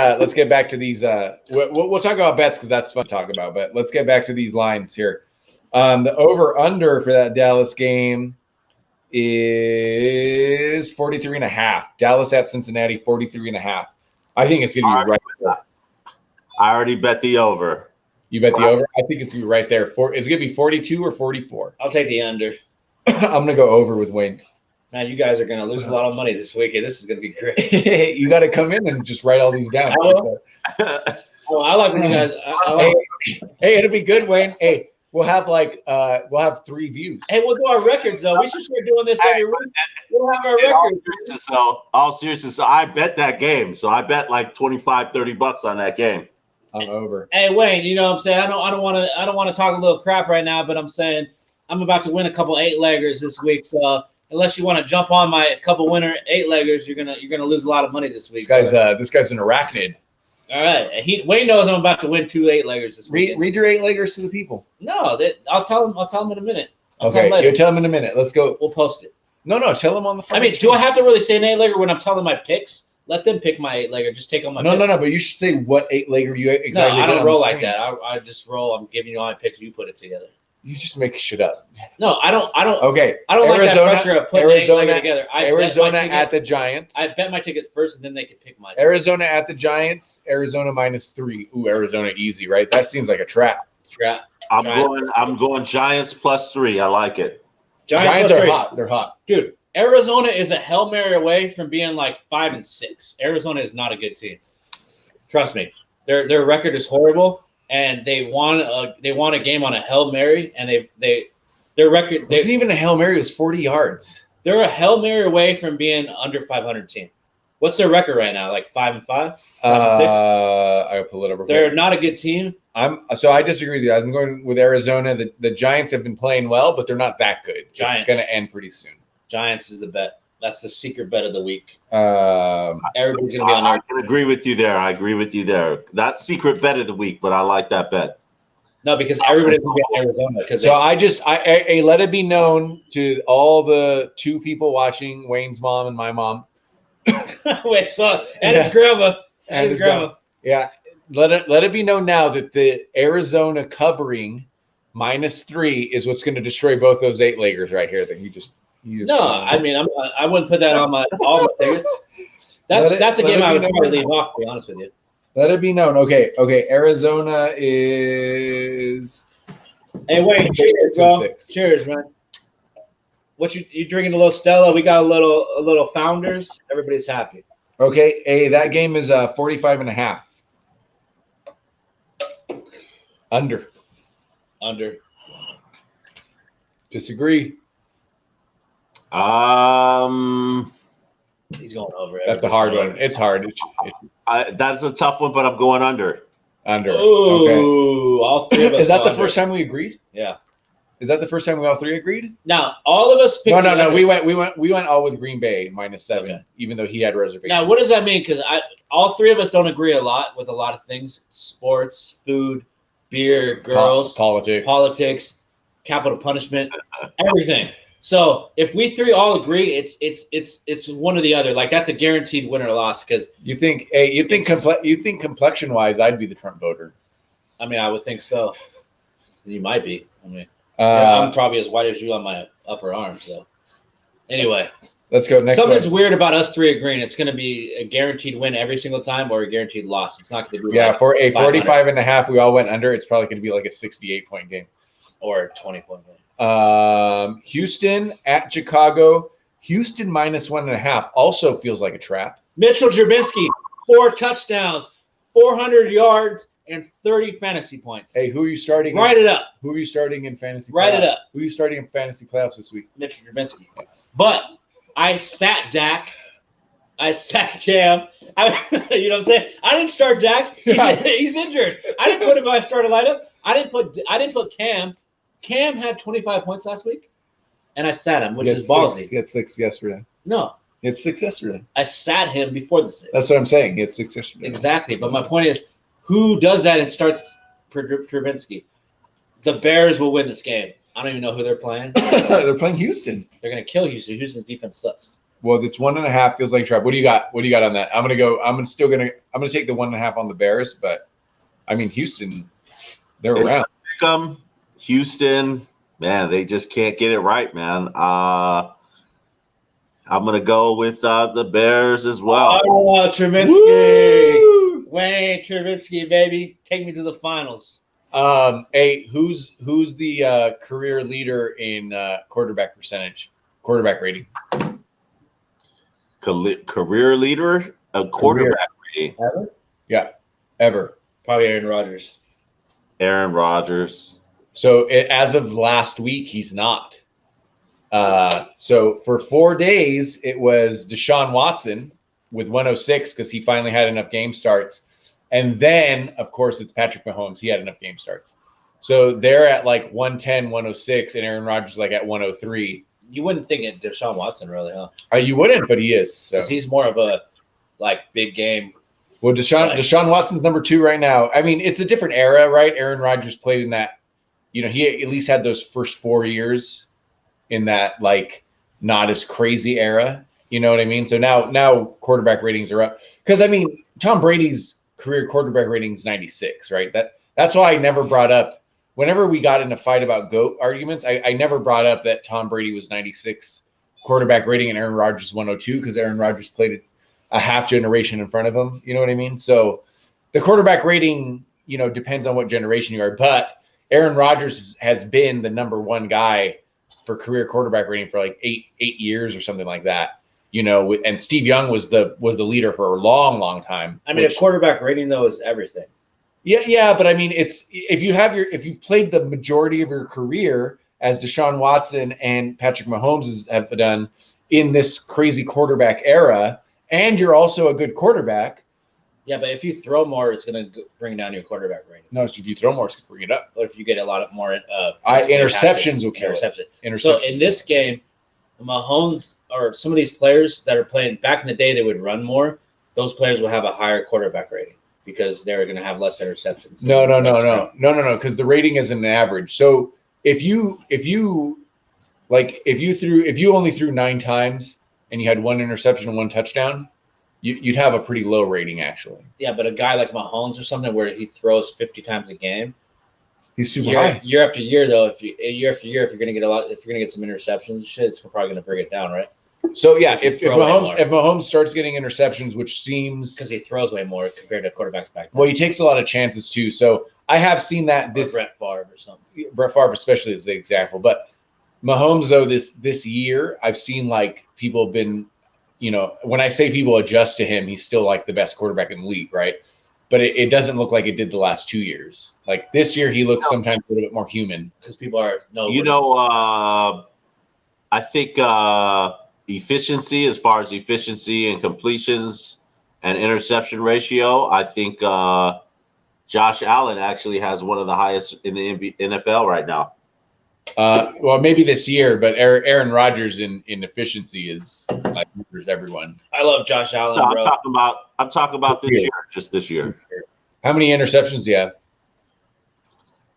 back to these. We'll talk about bets because that's fun to talk about. But let's get back to these lines here. The over under for that Dallas game is 43.5. Dallas at Cincinnati, 43.5. I think it's gonna be right there. I already bet the over. You bet the over? I think it's gonna be right there. It's gonna be 42 or 44. I'll take the under. I'm gonna go over with Wayne. Man, you guys are gonna lose a lot of money this weekend. This is gonna be great. You got to come in and just write all these down. I like when you guys. Hey, it'll be good, Wayne. Hey, we'll have 3 views. Hey, we'll do our records though. We should start doing this every week. We'll have our records. All seriousness, I bet that game. So I bet like $25-30 on that game. I'm over. Hey Wayne, you know what I'm saying? I don't want to talk a little crap right now, but I'm saying I'm about to win a couple 8-leggers this week. So unless you want to jump on my couple winner 8-leggers, you're gonna lose a lot of money this week. This guy's an arachnid. All right. Wayne knows I'm about to win 2 8-leggers this week. Read your 8-leggers to the people. No, I'll tell him in a minute. Okay, you'll tell him in a minute. Let's go. We'll post it. No, tell him on the phone. I mean, do I have to really say an 8-legger when I'm telling my picks? Let them pick my 8-legger. Just take on my picks. No, but you should say what 8-legger you exactly. No, I don't roll like that. I just roll. I'm giving you all my picks. You put it together. You just make shit up. No, I don't. Okay. I don't like that pressure of putting Arizona together. Arizona at the Giants. I bet my tickets first, and then they could pick my tickets. Arizona at the Giants. Arizona -3. Ooh, Arizona easy, right? That seems like a trap. I'm going Giants +3. I like it. Giants are hot. They're hot, dude. Arizona is a Hail Mary away from being like 5-6. Arizona is not a good team. Trust me. Their record is horrible. And they won a game on a Hail Mary, and their record wasn't even a Hail Mary. It was 40 yards. They're a Hail Mary away from being under 500 team. What's their record right now? Like 5-5, 5-6. I'll pull it over. They're not a good team. I disagree with you. I'm going with Arizona. The Giants have been playing well, but they're not that good. Giants. It's going to end pretty soon. Giants is the bet. That's the secret bet of the week. Everybody's going to be on there. I can agree with you there. That's secret bet of the week, but I like that bet. No, because everybody's going to be on Arizona. So I let it be known to all the 2 people watching, Wayne's mom and my mom. Wait, his grandma. And his grandma. Yeah. Let it be known now that the Arizona covering -3 is what's going to destroy both those 8-leggers right here that you just no, I mean, I wouldn't put that on all my tickets. That's a game I would probably leave off, to be honest with you. Let it be known. Okay. Arizona is. Hey, wait. Cheers, bro. 6. Cheers, man. What you drinking? A little Stella. We got a little Founders. Everybody's happy. Okay. Hey, that game is 45.5. Under. Disagree. He's going over. That's a hard one. It's hard. That's a tough one, but I'm going under. Under. Ooh, okay. All 3 of us. Is that the first time we agreed? Yeah. Is that the first time we all 3 agreed? Now all of us. No. We went all with Green Bay -7, okay. Even though he had reservations. Now, what does that mean? Because all 3 of us don't agree a lot with a lot of things: sports, food, beer, girls, politics, capital punishment, everything. So if we 3 all agree, it's one or the other. Like that's a guaranteed win or loss. Because you think complexion wise, I'd be the Trump voter. I mean, I would think so. You might be. I mean, I'm probably as white as you on my upper arm. So anyway, let's go next. Something's weird about us 3 agreeing. It's going to be a guaranteed win every single time or a guaranteed loss. It's not going to be. Yeah, for a 45.5, we all went under. It's probably going to be like a 68-point game or a 20-point game. Houston at Chicago. Houston -1.5 also feels like a trap. Mitchell Trubisky, 4 touchdowns, 400 yards, and 30 fantasy points. Hey, who are you starting? Write it up. Who are you starting in fantasy? Write it up. Who are you starting in fantasy playoffs this week? Mitchell Trubisky. But I sat Dak. I sat Cam. You know what I'm saying? I didn't start Dak. He's injured. I didn't put him in my starting lineup. I didn't put Cam. Cam had 25 points last week, and I sat him, which is ballsy. He had 6 yesterday. No. He had 6 yesterday. I sat him before the 6. That's what I'm saying. He had 6 yesterday. Exactly. But my point is, who does that and starts Trubisky? The Bears will win this game. I don't even know who they're playing. They're playing Houston. They're going to kill Houston. Houston's defense sucks. Well, it's 1.5 feels like a trap. What do you got? What do you got on that? I'm gonna take the 1.5 on the Bears, but I mean Houston, they're around. Houston, man, they just can't get it right, man. I'm gonna go with the Bears as well. Oh, Trubisky, Wayne Trubisky, baby, take me to the finals. Hey, who's the career leader in quarterback rating? Career leader, a quarterback rating. Ever? Yeah, ever. Probably Aaron Rodgers. Aaron Rodgers. So as of last week, he's not. So for 4 days, it was Deshaun Watson with 106 because he finally had enough game starts. And then, of course, it's Patrick Mahomes. He had enough game starts. So they're at like 110, 106, and Aaron Rodgers like at 103. You wouldn't think it Deshaun Watson really, huh? You wouldn't, but he is. So Because he's more of a big game. well, Deshaun Watson's number 2 right now. I mean, it's a different era, right? Aaron Rodgers played in that. He at least had those first 4 years in that like not as crazy era. You know what I mean? So now quarterback ratings are up because I mean Tom Brady's career quarterback rating is 96, right? That's why I never brought up whenever we got in a fight about GOAT arguments. I never brought up that Tom Brady was 96 quarterback rating and Aaron Rodgers 102 because Aaron Rodgers played a half generation in front of him. You know what I mean? So the quarterback rating, depends on what generation you are, but Aaron Rodgers has been the number 1 guy for career quarterback rating for like eight years or something like that. And Steve Young was the leader for a long, long time. I mean, a quarterback rating though is everything. Yeah, but I mean, it's if you've played the majority of your career as Deshaun Watson and Patrick Mahomes have done in this crazy quarterback era, and you're also a good quarterback. Yeah, but if you throw more, it's going to bring down your quarterback rating. No, so if you throw more, it's going to bring it up. But if you get a lot of more interceptions will kill it. So in this game, Mahomes or some of these players that are playing back in the day, they would run more. Those players will have a higher quarterback rating because they're going to have less interceptions. No. Because the rating isn't an average. So if you only threw 9 times and you had 1 interception and 1 touchdown, you'd have a pretty low rating actually. Yeah, but a guy like Mahomes or something where he throws 50 times a game, he's super high. Year after year, though, if you're going to get some interceptions, it's probably going to bring it down, right? So yeah, if Mahomes starts getting interceptions, which seems because he throws way more compared to quarterbacks back then. Well, he takes a lot of chances too. So I have seen that Brett Favre or something. Brett Favre especially is the example, but Mahomes though this year I've seen like people have been. When I say people adjust to him, he's still like the best quarterback in the league, right? But it doesn't look like it did the last 2 years. Like this year, he looks sometimes a little bit more human because people are I think efficiency, as far as efficiency and completions and interception ratio, I think Josh Allen actually has one of the highest in the NFL right now. Well, maybe this year, but Aaron Rodgers in efficiency is like everyone. I love Josh Allen. No, I'm talking about this year, just this year. How many interceptions do you have?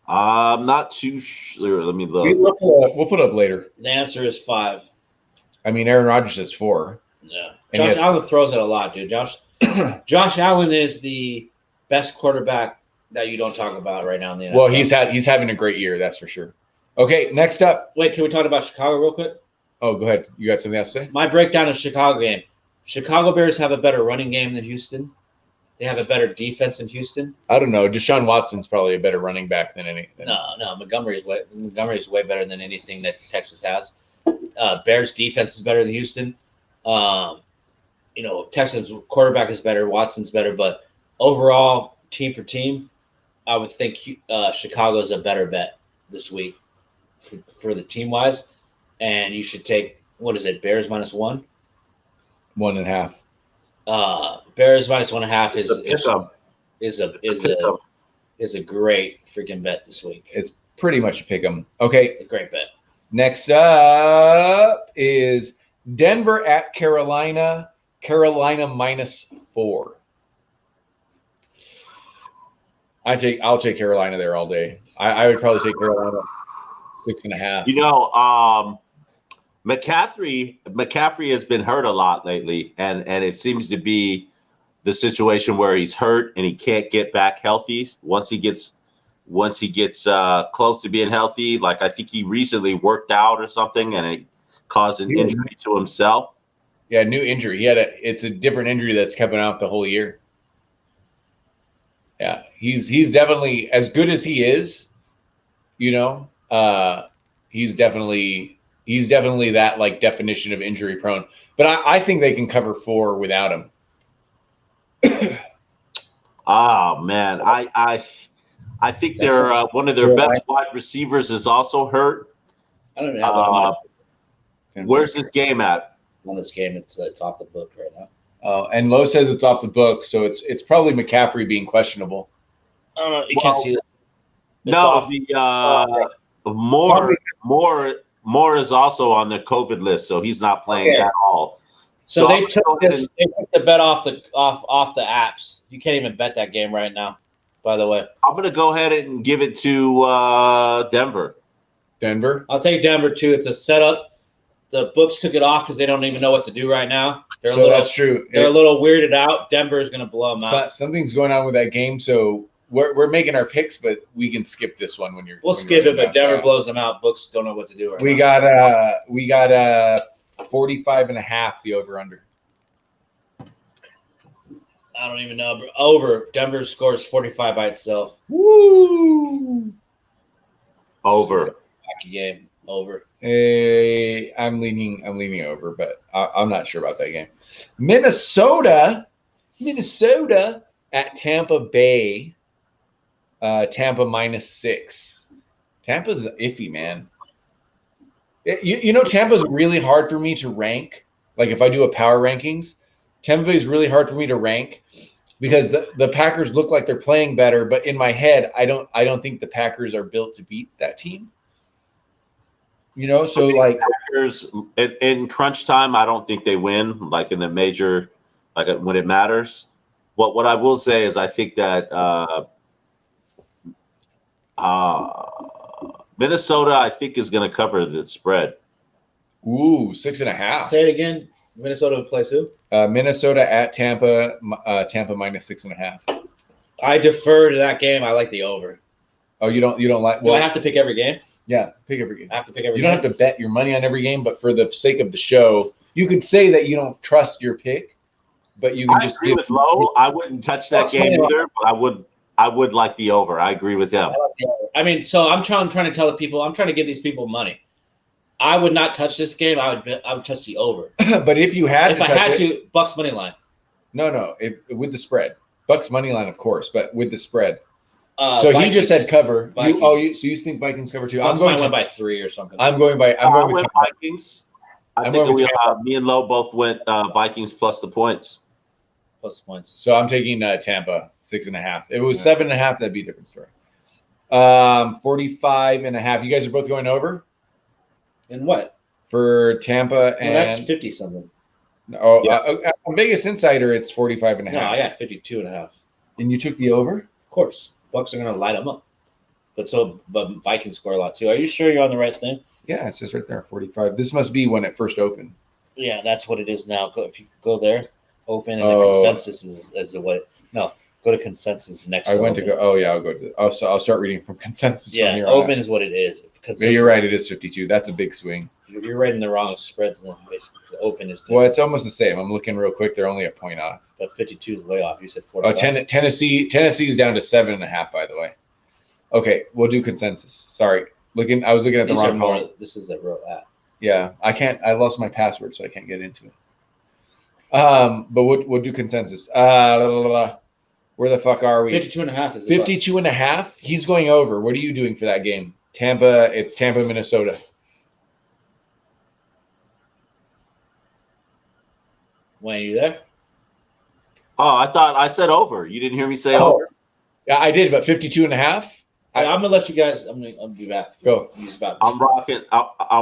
I'm not too sure. Let me look. We'll put it up later. The answer is 5. I mean, Aaron Rodgers has 4. Yeah, Josh Allen throws it a lot, dude. Josh Allen is the best quarterback that you don't talk about right now in the NFL. Well, he's having a great year, that's for sure. Okay, next up. Wait, can we talk about Chicago real quick? Oh, go ahead. You got something else to say? My breakdown of Chicago game. Chicago Bears have a better running game than Houston. They have a better defense than Houston. I don't know. Deshaun Watson's probably a better running back than anything. No. Montgomery is way better than anything that Texas has. Bears defense is better than Houston. Texans quarterback is better. Watson's better, but overall, team for team, I would think Chicago's a better bet this week for the team wise. And you should take, what is it? Bears -1, 1.5. Bears -1.5 is a great freaking bet this week. It's pretty much a pick 'em. Okay, A great bet. Next up is Denver at Carolina. Carolina -4. I'll take Carolina there all day. I would probably take Carolina 6.5. McCaffrey has been hurt a lot lately, and it seems to be the situation where he's hurt and he can't get back healthy. Once he gets close to being healthy, like I think he recently worked out or something, and it caused an injury to himself. Yeah, new injury. It's a different injury that's kept him out the whole year. Yeah, he's definitely, as good as he is, he's definitely that like definition of injury prone. But I think they can cover 4 without him. Oh man, I think they're one of their best wide receivers is also hurt. I don't know. Where's this game at? On this game, it's off the book right now. And Lowe says it's off the book, so it's probably McCaffrey being questionable. I don't know. You Well, can't see this. No, Moore is also on the COVID list, so he's not playing at all. So they I'm took gonna go ahead this. They took the bet off the apps. You can't even bet that game right now. By the way, I'm going to go ahead and give it to Denver. Denver. I'll take Denver too. It's a setup. The books took it off because they don't even know what to do right now. That's true. They're a little weirded out. Denver is going to blow them out. Something's going on with that game, so we're making our picks, but we can skip this one when you're. We'll skip it, but Denver blows them out. Books don't know what to do right now. We got 45.5 the over under. I don't even know. Over. Denver scores 45 by itself. Woo! Over. Hockey game. Over. I'm leaning over, but I'm not sure about that game. Minnesota at Tampa Bay. Tampa -6. Tampa's iffy, man. You know, Tampa's really hard for me to rank. Like if I do a power rankings, Tampa Bay is really hard for me to rank because the Packers look like they're playing better, but in my head, I don't think the Packers are built to beat that team. You know, so like Packers in crunch time, I don't think they win. Like in the major, like when it matters. What I will say is, I think that Minnesota, I think, is going to cover the spread. Ooh, 6.5. Say it again. Minnesota plays who? Minnesota at Tampa. Tampa -6.5. I defer to that game. I like the over. Oh, you don't like? Do I have to pick every game? Yeah, pick every game. I have to pick every You game. don't have to bet your money on every game, but for the sake of the show, you could say that you don't trust your pick, but you can I just agree with Lowe. I wouldn't touch that game either, but I would like the over. I agree with him. I mean, so I'm trying to tell the people. I'm trying to give these people money. I would not touch this game. I would touch the over. But if you had if I had to, Bucks money line. No, with the spread, Bucks money line, of course, but with the spread. So Vikings. he just said cover. So you think Vikings cover too? Bucks might win by 3 or something. I'm going with Vikings. I think me and Lowe both went Vikings plus the points. Plus points. So I'm taking Tampa 6.5. If it was 7.5, that'd be a different story. 45.5. You guys are both going over. And what? For Tampa and that's 50 something. Oh, yeah. On Vegas Insider, it's 45.5. No, I got 52.5. And you took the over? Of course. Bucks are going to light them up. But Vikings score a lot too. Are you sure you're on the right thing? Yeah, it says right there, 45. This must be when it first opened. Yeah, that's what it is now. If you go there, open, and the consensus is what. No, go to consensus next. I'll go to. I'll start reading from consensus. Yeah, from here open is what it is. Yeah, you're right. It is 52. That's a big swing. You're writing the wrong spreads. Then basically, the open is. Well, it's almost the same. I'm looking real quick. They're only a point off. But 52 is way off. You said 45. Oh, Tennessee is down to 7.5. By the way. Okay, we'll do consensus. Sorry, I was looking at the wrong column. This is the real app. Yeah, I can't. I lost my password, so I can't get into it. But we'll do consensus. Where the fuck are we? 52.5 is 52.5. He's going over. What are you doing for that game? Tampa. It's Tampa, Minnesota. Wayne, you there? Oh, I thought I said over. You didn't hear me say over. Yeah, I did, but 52.5. I'm gonna let you guys. I'm gonna be back. Go. I'm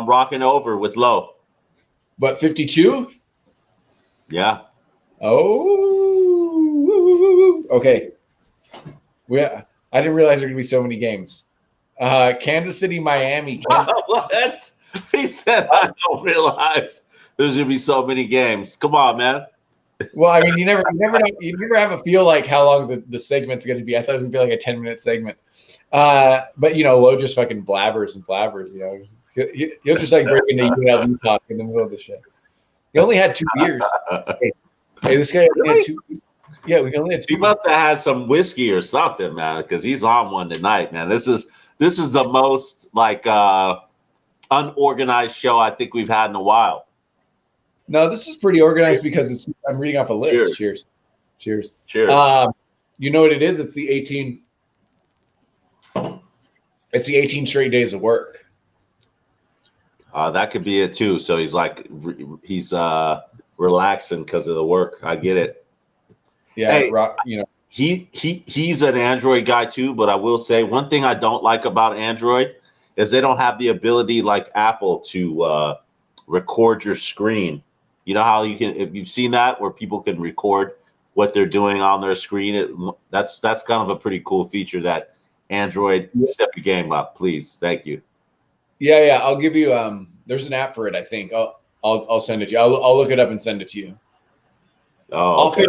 rocking over with Lowe. But 52. Yeah. Oh. Okay. I didn't realize there could be so many games. Kansas City, Miami. What? He said, I don't realize there's gonna be so many games. Come on, man. Well, I mean, you never have a feel like how long the segment's going to be. I thought it was going to be like a 10-minute segment. But Lowe just fucking blabbers and blabbers. He'll just like break into UNLV talk in the middle of the show. He only had 2 beers. Hey, this guy only had 2. Yeah, we only had 2. He must have had some whiskey or something, man, because he's on one tonight, man. This is the most like unorganized show I think we've had in a while. No, this is pretty organized because I'm reading off a list. Cheers. You know what it is? It's the 18. It's the 18 straight days of work. That could be it too. So he's relaxing because of the work. I get it. Yeah, Hey, you know, he's an Android guy too, but I will say one thing I don't like about Android is they don't have the ability like Apple to record your screen. You know how you can, if you've seen that, where people can record what they're doing on their screen. That's kind of a pretty cool feature that Android step your game up, please. Thank you. Yeah. I'll give you. There's an app for it. I think I'll send it to you. I'll look it up and send it to you. Oh, okay.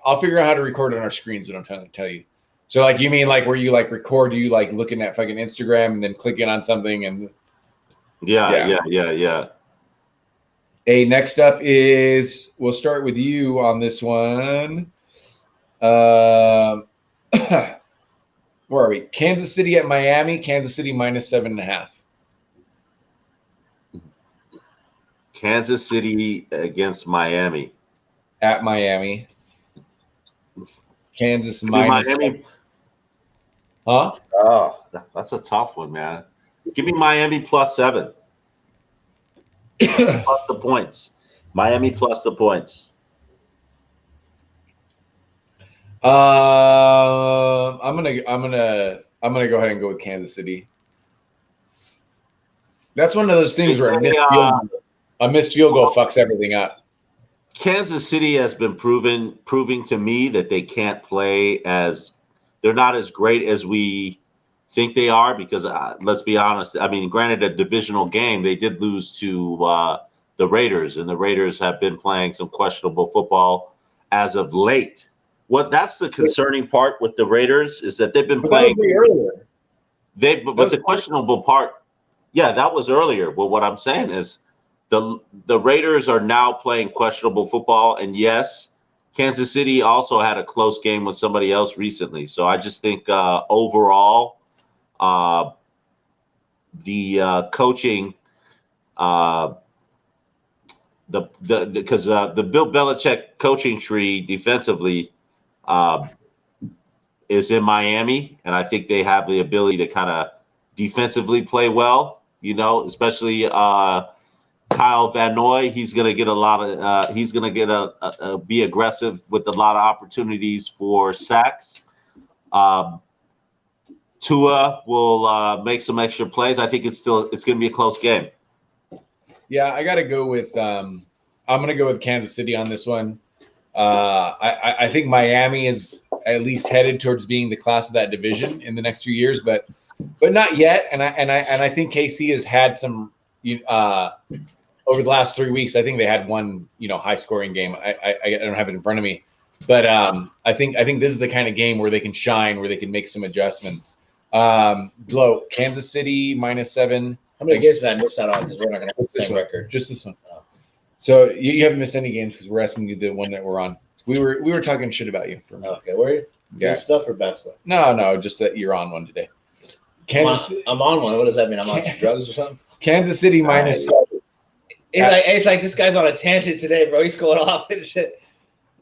I'll figure out how to record on our screens. What I'm trying to tell you. So like, you mean like where you like record? You like looking at fucking Instagram and then clicking on something and. Yeah. Hey, next up is we'll start with you on this one. Where are we? Kansas City at Miami. Kansas City minus 7.5. Kansas City against Miami. At Miami. Kansas minus Miami. 7. Huh? Oh, that's a tough one, man. Give me Miami +7. Plus the points. Miami plus the points. I'm gonna go ahead and go with Kansas City. That's one of those things where a missed field goal fucks everything up. Kansas City has been proving to me that they can't play they're not as great as we think they are, because let's be honest. I mean, granted, a divisional game, they did lose to the Raiders, and the Raiders have been playing some questionable football as of late. That's the concerning part with the Raiders, is that they've been playing earlier. But the questionable part, yeah, that was earlier. But what I'm saying is the Raiders are now playing questionable football, and yes, Kansas City also had a close game with somebody else recently. So I just think overall, the coaching, because the Bill Belichick coaching tree defensively is in Miami, and I think they have the ability to kind of defensively play well. You know, especially Kyle Van Noy. He's going to get a lot of. He's going to get be aggressive with a lot of opportunities for sacks. Tua will make some extra plays. I think it's going to be a close game. Yeah, I got to go with. I'm going to go with Kansas City on this one. I think Miami is at least headed towards being the class of that division in the next few years, but not yet. And I think KC has had some. Over the last 3 weeks, I think they had one, high scoring game. I don't have it in front of me, but I think this is the kind of game where they can shine, where they can make some adjustments. Blow, Kansas City -7. How many games did I miss out on? Because we're not going to have the same record. Just this one. Oh. So you haven't missed any games because we're asking you the one that we're on. We were talking shit about you. Okay, were you? Yeah. Good stuff or bad stuff? No, just that you're on one today. I'm on one. What does that mean? I'm on some drugs or something? Kansas City -7. It's like this guy's on a tangent today, bro. He's going off and shit.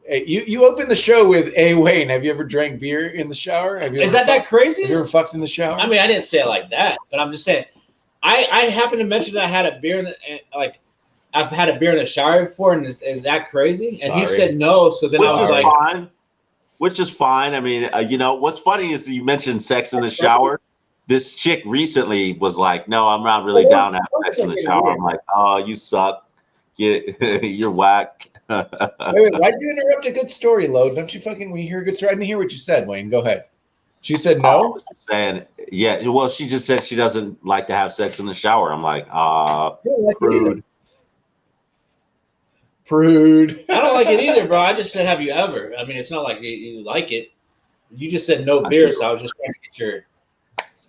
Hey, you opened the show with A. Wayne. Have you ever drank beer in the shower? Is that crazy? Have you ever fucked in the shower? I mean, I didn't say it like that, but I'm just saying. I happened to mention that I had a beer I've had a beer in the shower before, and is that crazy? Sorry. And he said no, so then I was like, fine. Which is fine. I mean, what's funny is you mentioned sex in the shower. This chick recently was like, "No, I'm not really down to have sex in the shower." I'm like, "Oh, you suck. You're whack." Wait, why'd you interrupt a good story, Lo? Don't you fucking when you hear a good story? I didn't hear what you said, Wayne. Go ahead. She said no. I was just saying, yeah. Well, she just said she doesn't like to have sex in the shower. I'm like, prude. Prude. I don't like it either, bro. I just said, have you ever? I mean, it's not like you like it. You just said no beer, so I was just trying to get your.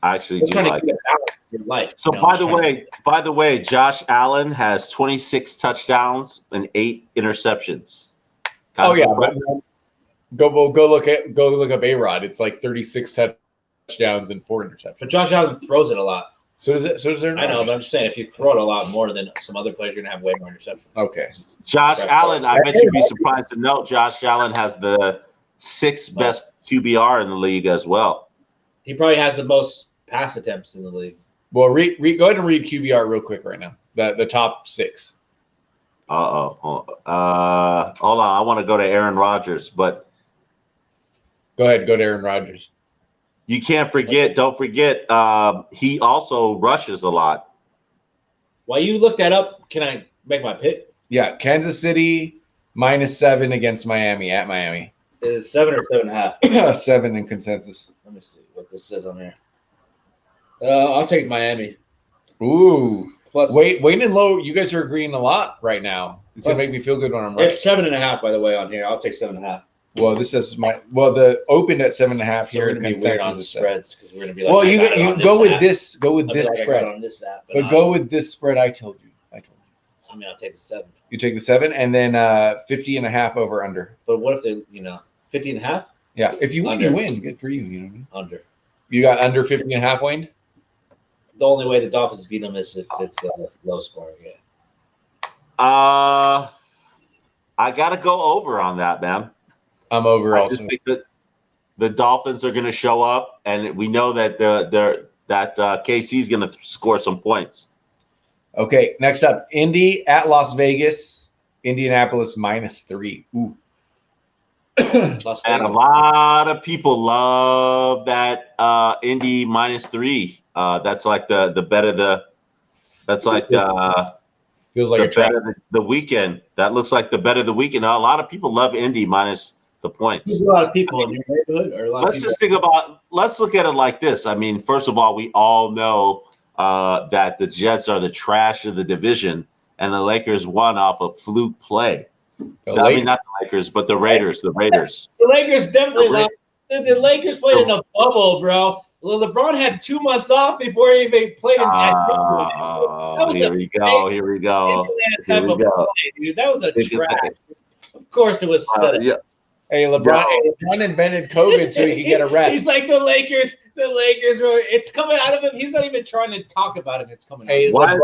I actually do like it. Your life. So by the way, Josh Allen has 26 touchdowns and 8 interceptions. Go look up A-Rod. It's like 36 touchdowns and 4 interceptions. But Josh Allen throws it a lot. So does there. I know, but I'm just saying, if you throw it a lot more than some other players, you're gonna have way more interceptions. Okay. Josh Allen, I bet you'd be surprised to know Josh Allen has the 6th best QBR in the league as well. He probably has the most pass attempts in the league. Well, go ahead and read QBR real quick right now. The top 6. Hold on. I want to go to Aaron Rodgers, but Go ahead. Go to Aaron Rodgers. you can't forget. Don't forget. He also rushes a lot. While you look that up, can I make my pick? Yeah, Kansas City -7 against Miami at Miami. Is 7 or 7.5? 7 in consensus. Let me see what this says on here. I'll take Miami. Ooh. Plus, Wayne and Low, you guys are agreeing a lot right now. It's gonna make me feel good when I'm right. it's 7.5 by the way on here. I'll take 7.5. Well, this is the opened at 7.5 So here. we're gonna be weird on Consensus is spreads because we're gonna be like, well, I you got it on go with app. this. Go with I'll be this like, I got spread. it on this app, But go with this spread I told you. I mean, I'll take the 7. You take the 7 and then 50.5 over under. But what if they, 50.5? Yeah. If you win, Under. you win. Good for you. You know what I mean? Under. You got under 50.5, Wayne? The only way the Dolphins beat them is if it's a low score. Yeah. I gotta go over on that, man. I'm over I also. just think that the Dolphins are going to show up, and we know that KC is going to score some points. Okay, next up, Indy at Las Vegas, Indianapolis -3. Ooh. And a lot of people love that Indy -3. That's like the bet of the. That's like Feels like the a trap. bet of the weekend. That looks like the bet of the weekend. A lot of people love Indy minus the points. There's a lot of people in your neighborhood, or a lot Let's of just think about. Let's look at it like this. I mean, first of all, we all know that the Jets are the trash of the division, and the Lakers won off a fluke play. I mean, not the Lakers, but the Raiders. The Raiders. The Lakers definitely The Ra- lost. The Lakers played in a bubble, bro. Well, LeBron had 2 months off before he even played in Here we go. Here we go. type Here we of go. play, dude. That was a Think it's trash. like- Of course, it was set up. yeah. Hey, LeBron invented COVID so he could get a rest. He's like the Lakers. The Lakers were. It's coming out of him. He's not even trying to talk about it. It's coming out. Hey, Of him.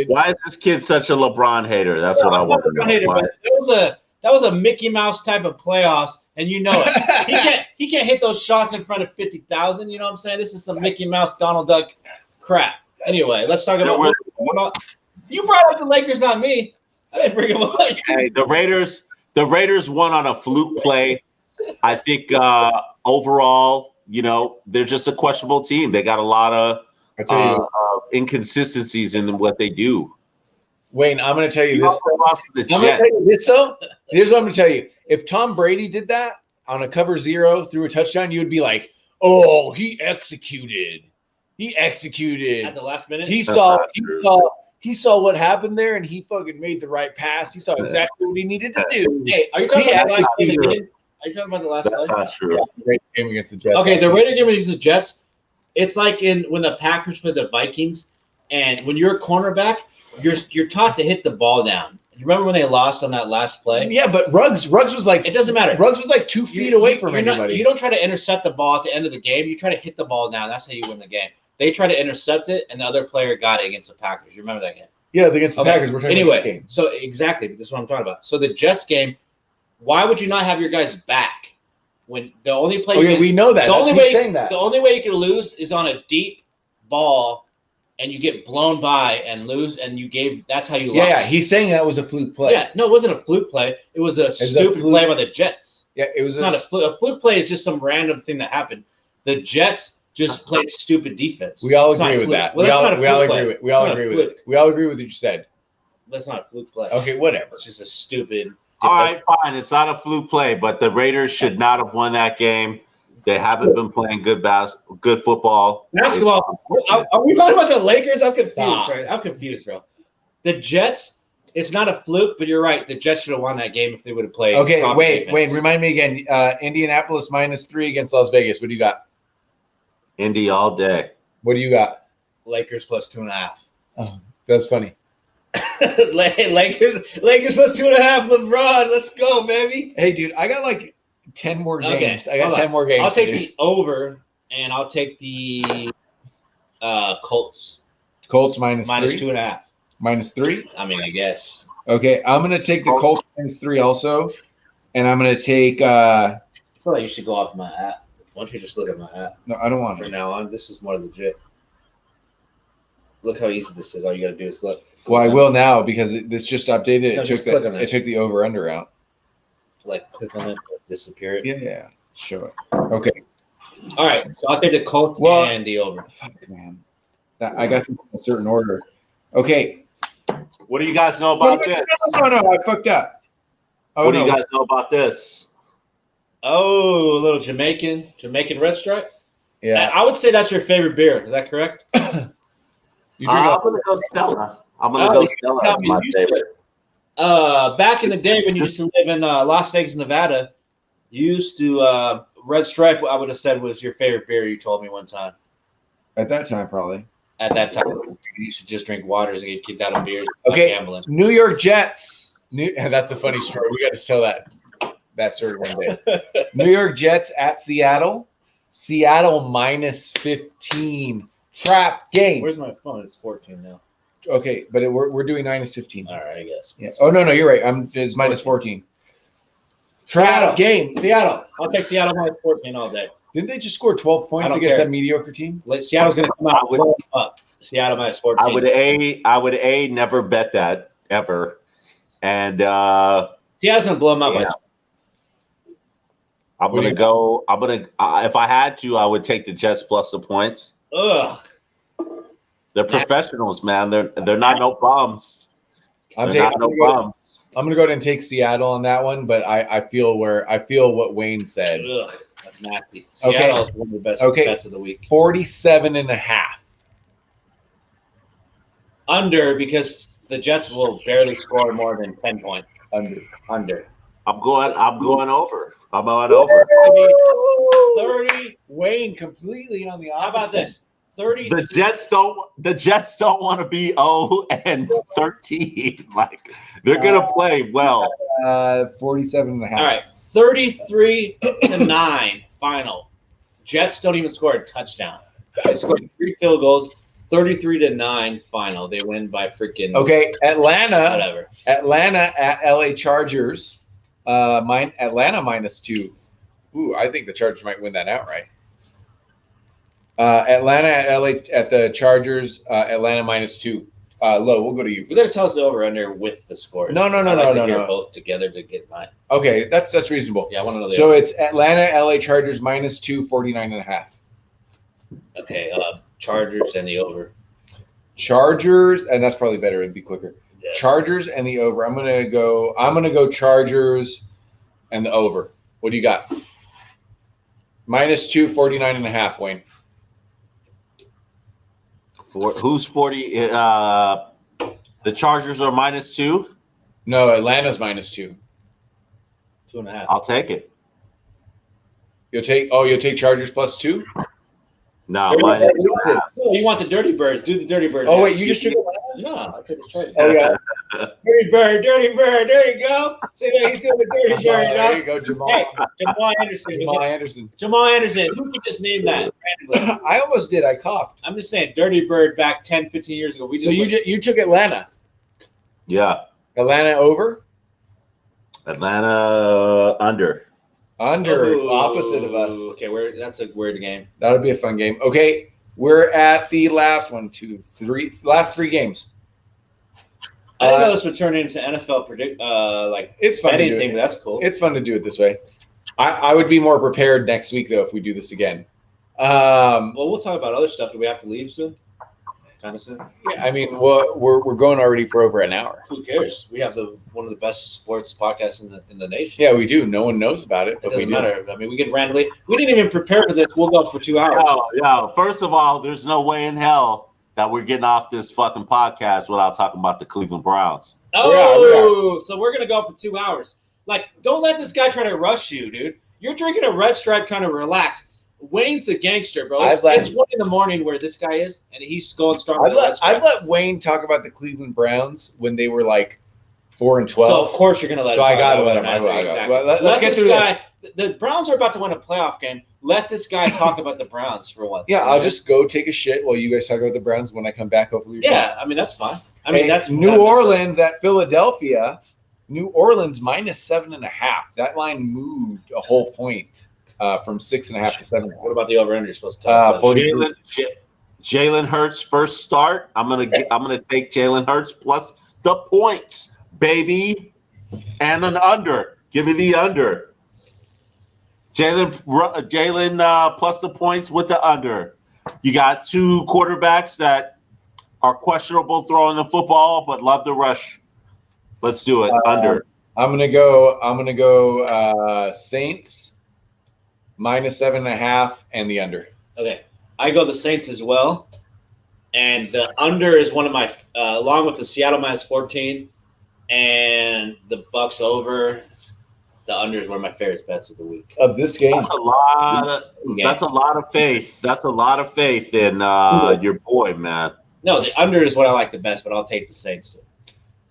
Why is this kid such a LeBron hater? That's what I want to know. Why? That was a Mickey Mouse type of playoffs, and you know it. He can't hit those shots in front of 50,000. You know what I'm saying? This is some Mickey Mouse Donald Duck crap. Anyway, let's talk about. You brought up the Lakers, not me. I didn't bring them up. Hey, the Raiders won on a fluke play. I think overall, they're just a questionable team. They got a lot of inconsistencies in what they do. Wayne, I'm going to tell you this. I'm going to tell you this, though. Here's what I'm going to tell you. If Tom Brady did that on a cover 0 through a touchdown, you would be like, oh, he executed. He executed. At the last minute? He saw what happened there, and he fucking made the right pass. He saw exactly what he needed to do. Hey, are you talking about the last game? Are you talking about the last That's play? not true. Yeah, great game against the Jets. Okay, the Raider game against the Jets, it's like when the Packers played the Vikings, and when you're a cornerback, you're taught to hit the ball down. You remember when they lost on that last play? Yeah, but Ruggs was like, it doesn't matter. Ruggs was like 2 feet away from anybody. You don't try to intercept the ball at the end of the game. You try to hit the ball down. That's how you win the game. They try to intercept it, and the other player got it against the Packers. You remember that game? Yeah, against the Packers. We're talking about this game. So exactly, this is what I'm talking about. So the Jets game, why would you not have your guys back when the only play? We know that. The only way you can lose is on a deep ball, and you get blown by and lose, and that's how you lost. Yeah, he's saying that was a fluke play. Yeah, no, it wasn't a fluke play. It was a stupid play by the Jets. Yeah, it was. It's not a fluke. A fluke play is just some random thing that happened. The Jets just played stupid defense. We all agree with that. Well, we all agree with it. We all agree with it. We all agree with what you said. That's not a fluke play. Okay, whatever. It's just a stupid. All right, fine. It's not a fluke play, but the Raiders should not have won that game. They haven't been playing good football. Basketball. Are we talking about the Lakers? I'm confused, right? I'm confused, bro. The Jets, it's not a fluke, but you're right. The Jets should have won that game if they would have played. Okay, wait. Remind me again. Indianapolis -3 against Las Vegas. What do you got? Indy all day. What do you got? Lakers +2.5. Oh, that's funny. Lakers +2.5. LeBron, let's go, baby. Hey, dude, I got like 10 more games. Okay, I got 10 more games. I'll take the over, and I'll take the Colts. Colts -3. -2.5. -3. I mean, I guess. Okay, I'm gonna take the Colts -3 also, and I'm gonna take. I feel like you should go off my app. Why don't you just look at my app? No, I don't want From to. now on, this is more legit. Look how easy this is. All you got to do is look. Well, I will now because this just updated. No, It just took click on that. it took the over under out. Like click on it, disappear it. Yeah. Show it. Okay. All right, so I'll take the Colts Well- and the over. Fuck, man. I got them in a certain order. Okay. What do you guys know about this? No, I fucked up. Oh, What do no. you guys know about this? Oh, a little Jamaican red stripe. Yeah. I would say that's your favorite beer. Is that correct? You drink I'm gonna go Stella. I'm gonna Oh, go you Stella. tell That's me my you said- favorite. Back in the day when you used to live in Las Vegas, Nevada, you used to red stripe. I would have said was your favorite beer. You told me one time. At that time, probably. At that time, you used to just drink waters and get kicked out of beers. Okay. Gambling. New York Jets. That's a funny story. We got to tell that story one day. New York Jets at Seattle. Seattle minus 15. Trap game. Where's my phone? It's 14 now. Okay, but we're doing minus 15. All right, I guess. Yeah. Oh no, you're right. It's minus 14. Trap game. Seattle. I'll take Seattle minus 14 all day. Didn't they just score 12 I points don't against care. that mediocre team? Seattle's going to come out and blow them up. Seattle minus 14. I would never bet that ever. And Seattle's going to blow them up. Yeah. I'm gonna go. If I had to, I would take the Jets plus the points. Ugh. They're professionals, man. They're not no bums. I'm They're not no bums. gonna go ahead and take Seattle on that one, but I feel what Wayne said. Ugh. That's nasty. Okay. Seattle's one of the best bets of the week. 47.5. Under, because the Jets will barely score more than 10 points. Under. I'm going over. I'm on over. 30. Wayne completely on the opposite. How about this? 30. The Jets don't want to be 0 and 13. Like they're gonna play well. 47.5. All right. 33-9 final. Jets don't even score a touchdown. They scored 3 field goals. 33-9 final. They win by freaking Okay, Atlanta at LA Chargers. Atlanta minus 2. Ooh, I think the Chargers might win that outright. Atlanta at the Chargers. Atlanta minus 2. Low, we'll go to you. You got to tell us the over under with the score. No. Hear both together to get mine. Okay, that's reasonable. Yeah, I want to know the So over. it's Atlanta, LA Chargers minus 2, 49.5. Okay, Chargers and the over. Chargers, and that's probably better. It'd be quicker. Yeah. Chargers and the over. I'm gonna go Chargers and the over. What do you got? Minus 2, 49.5, Wayne. Who's 40? The Chargers are minus 2. No, Atlanta's minus 2. 2.5. I'll take it. You'll take Chargers plus 2? No, minus 2. Oh, you want the Dirty Birds? Do the Dirty Birds. Oh wait, you just took Atlanta? No, I took the Chargers. Oh yeah. Dirty Bird. There you go. See that he's doing the Dirty Bird. There you Huh? go, Jamal. Hey, Jamal Anderson. Jamal Anderson. Who could just name that randomly? I almost did. I coughed. I'm just saying, Dirty Bird back 10, 15 years ago. So you took Atlanta. Yeah, Atlanta over? Atlanta under. Under. Ooh, Opposite of us. Okay, that's a weird game. That'll be a fun game. Okay, we're at the last 3 games. I didn't know this would turn into NFL It's fun to do anything, it. but that's cool. It's fun to do it this way. I would be more prepared next week though if we do this again. Well, we'll talk about other stuff. Do we have to leave soon? Kind of soon. Yeah, I mean, we're going already for over an hour. Who cares? We have one of the best sports podcasts in the nation. Yeah, we do. No one knows about it, It but we doesn't do. matter. I mean, we get randomly. We didn't even prepare for this. We'll go for 2 hours. Yo, first of all, there's no way in hell that we're getting off this fucking podcast without talking about the Cleveland Browns. Oh, so we're gonna go for 2 hours. Like, don't let this guy try to rush you, dude. You're drinking a red stripe trying to relax. Wayne's the gangster, bro. It's 1 a.m. where this guy is, and he's going strong. I'd let Wayne talk about the Cleveland Browns when they were like 4-12. So of course you're gonna let him. So I gotta let him. Exactly. Well, let's get through this. The Browns are about to win a playoff game. Let this guy talk about the Browns for once. Yeah, I'll just go take a shit while you guys talk about the Browns when I come back. Hopefully, yeah. I mean that's fine. I mean that's New Orleans at Philadelphia. New Orleans minus 7.5. That line moved a whole point from 6.5 to 7. What about the over-under? You're supposed to talk about? Jalen Hurts first start. I'm gonna take Jalen Hurts plus the points, baby, and an under. Give me the under. Jalen plus the points with the under. You got two quarterbacks that are questionable throwing the football, but love to rush. Let's do it. Under. I'm gonna go Saints -7.5 and the under. Okay, I go the Saints as well, and the under is one of my, along with the Seattle -14 and the Bucks over. The under is one of my favorite bets of the week of this game. That's a lot of faith. That's a lot of faith in your boy, man. No, the under is what I like the best, but I'll take the Saints too.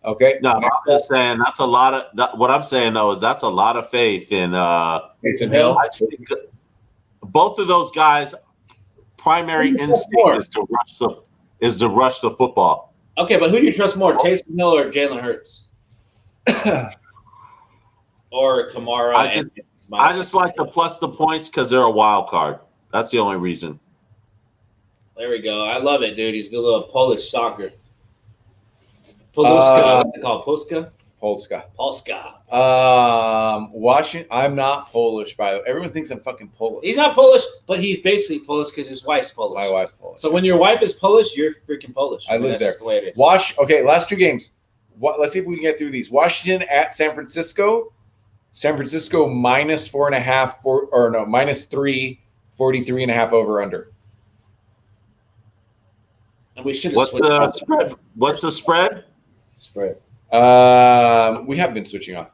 Okay. No, I'm just saying that's a lot of. What I'm saying though is that's a lot of faith in. Taysom Hill. Both of those guys' primary instinct is to rush the football. Okay, but who do you trust more, Taysom Hill or Jalen Hurts? Or Kamara? I just like to plus the points because they're a wild card. That's the only reason. There we go. I love it, dude. He's the little Polish soccer. Poluska. What's it called? Polska? Polska. Washington. I'm not Polish, by the way. Everyone thinks I'm fucking Polish. He's not Polish, but he's basically Polish because his wife's Polish. My wife's Polish. So when your wife is Polish, you're freaking Polish. I live there. That's just the way it is. Okay, last two games. Let's see if we can get through these. Washington at San Francisco. San Francisco -4.5, -3, 43.5 over under. And we should have What's the spread? What's the spread? Spread. We have been switching off.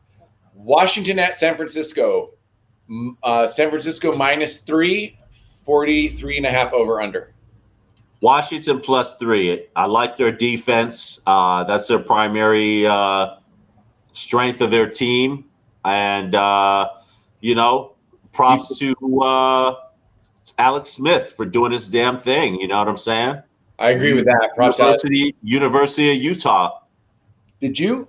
Washington at San Francisco. San Francisco -3, 43.5 over under. Washington +3. I like their defense. That's their primary strength of their team. And, props to Alex Smith for doing his damn thing. You know what I'm saying? I agree with that. Props University of Utah. Did you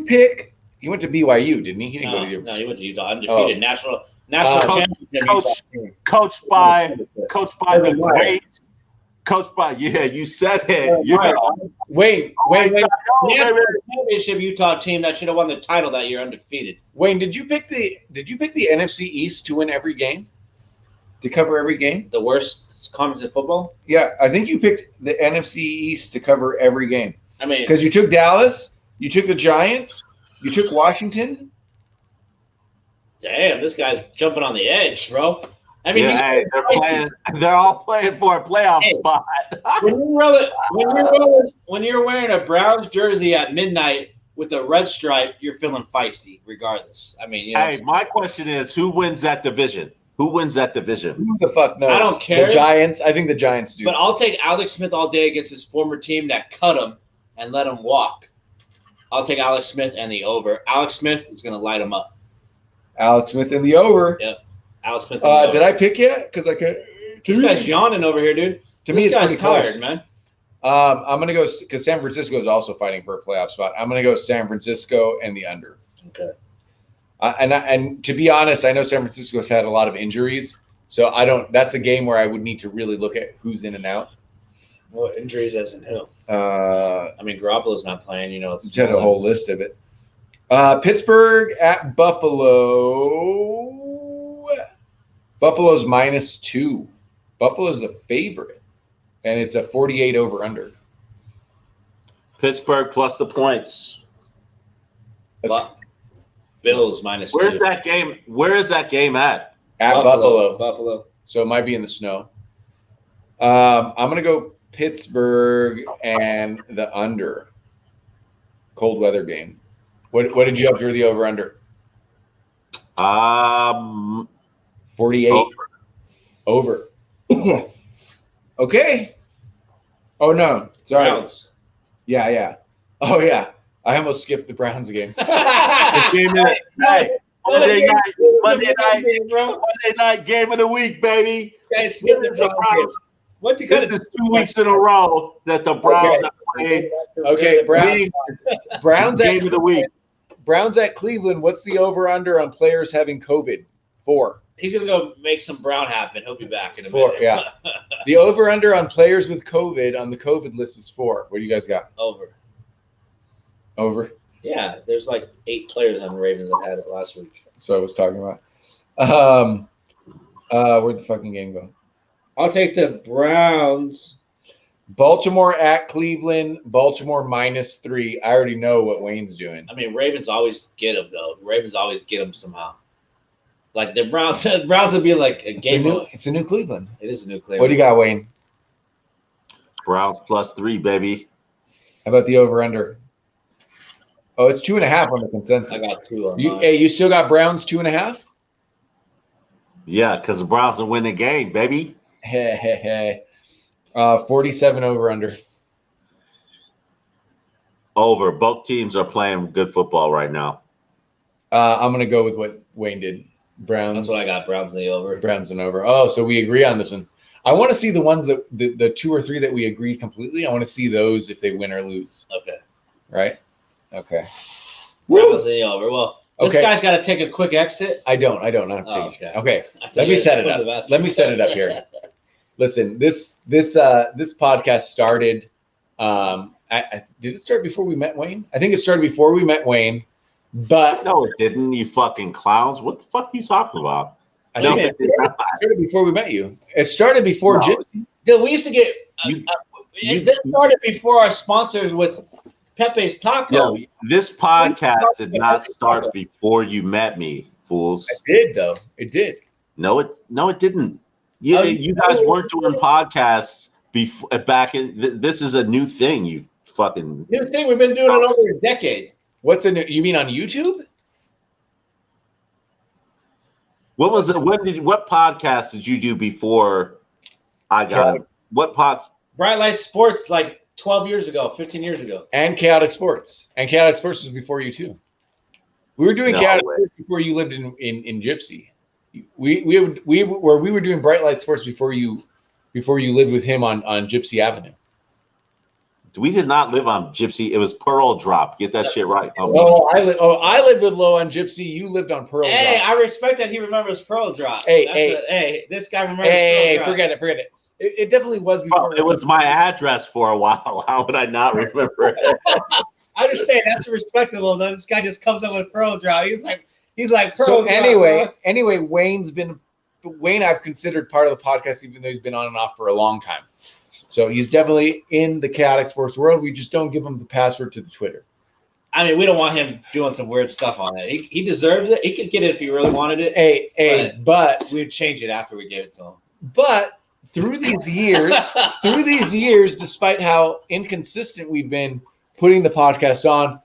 pick? He went to BYU, didn't he? He didn't go to No, he went to Utah. Undefeated national championship. Coached by the great. Coached by you said it. Wayne. National championship Utah team that should have won the title that year, undefeated. Wayne, did you pick the NFC East to win every game? To cover every game? The worst conference in football? Yeah, I think you picked the NFC East to cover every game. I mean, because you took Dallas, you took the Giants, you took Washington. Damn, this guy's jumping on the edge, bro. I mean, they're all playing for a playoff spot. when you're wearing a Browns jersey at midnight with a red stripe, you're feeling feisty, regardless. I mean, my question is, who wins that division? Who wins that division? Who the fuck knows? I don't care. The Giants. I think the Giants do. But I'll take Alex Smith all day against his former team that cut him and let him walk. I'll take Alex Smith and the over. Alex Smith is going to light him up. Alex Smith and the over. Yep. Alex Smith. Did I pick yet? Because I could. This guy's yawning over here, dude. This guy's tired, man. I'm gonna go because San Francisco is also fighting for a playoff spot. I'm gonna go San Francisco and the under. Okay. And to be honest, I know San Francisco's had a lot of injuries, so I don't. That's a game where I would need to really look at who's in and out. Well, injuries as in who? I mean, Garoppolo's not playing. It's had a whole list of it. Pittsburgh at Buffalo. Buffalo's -2. Buffalo's a favorite, and it's a 48 over under. Pittsburgh plus the points. Bills -2. Where's that game? Where is that game at? At Buffalo. Buffalo. So it might be in the snow. I'm gonna go Pittsburgh and the under. Cold weather game. What did you have for the over under? 48. Over. Okay. Oh no. Sorry. Browns. Yeah. Oh yeah. I almost skipped the Browns game. Monday night game of the week, baby. Guys, skip the Browns. This is 2 weeks in a row that the Browns have played. Okay, Browns game of the week. Browns at Cleveland. What's the over under on players having COVID? 4. He's gonna go make some Brown happen. He'll be back in a minute. 4. Yeah. The over-under on players with COVID on the COVID list is 4. What do you guys got? Over. Over. Yeah, there's like 8 players on the Ravens that had it last week. So I was talking about. Where'd the fucking game go? I'll take the Browns. Baltimore at Cleveland. Baltimore -3. I already know what Wayne's doing. I mean, Ravens always get them though. Ravens always get them somehow. Like the Browns, Browns would be like a game. It's a new Cleveland. It is a new Cleveland. What do you got, Wayne? Browns +3, baby. How about the over/under? Oh, it's 2.5 on the consensus. I got 2 on mine. Hey, you still got Browns 2.5? Yeah, because the Browns will win the game, baby. Hey. 47 over/under. Over. Both teams are playing good football right now. I'm gonna go with what Wayne did. Browns. That's what I got. Browns in the over. Browns and over. Oh, so we agree on this one. I want to see the ones that the 2 or 3 that we agreed completely. I want to see those if they win or lose. Okay. Right? Okay. Browns in the over. Well, this Okay. guy's got to take a quick exit. I don't have to Oh, take it. okay. Okay. I thought Let you me had set to it go to up. the bathroom. Let me set it up here. Listen, this podcast started. Did it start before we met Wayne? I think it started before we met Wayne, but No, it didn't, you fucking clowns. What the fuck are you talking about? I No, think it did not. it started before we met you. It started before No. Gypsy. Dude, we used to get. You- This started before our sponsors with Pepe's Taco. Yo, this podcast did not start before you met me, fools. It did though. It did. No, it didn't. Yeah, you guys weren't doing podcasts before back in. This is a new thing. You fucking. New thing. We've been doing it over a decade. What's a new? You mean on YouTube? What was it? What podcast did you do before I got it? What Bright Light Sports like 12 years ago, 15 years ago. And Chaotic Sports. And Chaotic Sports was before you too. We were doing No Chaotic way. Sports before you lived in Gypsy. We were doing Bright Light Sports before you lived with him on Gypsy Avenue. We did not live on Gypsy. It was Pearl Drop. Get that shit right. I lived with Low on Gypsy. You lived on Pearl. Hey, Drop. I respect that he remembers Pearl Drop. Hey, This guy remembers Hey, Pearl Drop. forget it. It definitely was before. It was my address for a while. How would I not remember it? I'm just saying that's respectable. Though this guy just comes up with Pearl Drop. He's like Pearl So Drop, anyway, Wayne I've considered part of the podcast, even though he's been on and off for a long time. So he's definitely in the Chaotic Sports world. We just don't give him the password to the Twitter. I mean, we don't want him doing some weird stuff on it. He deserves it. He could get it if he really wanted it. But we'd change it after we gave it to him. But through these years, despite how inconsistent we've been putting the podcast on,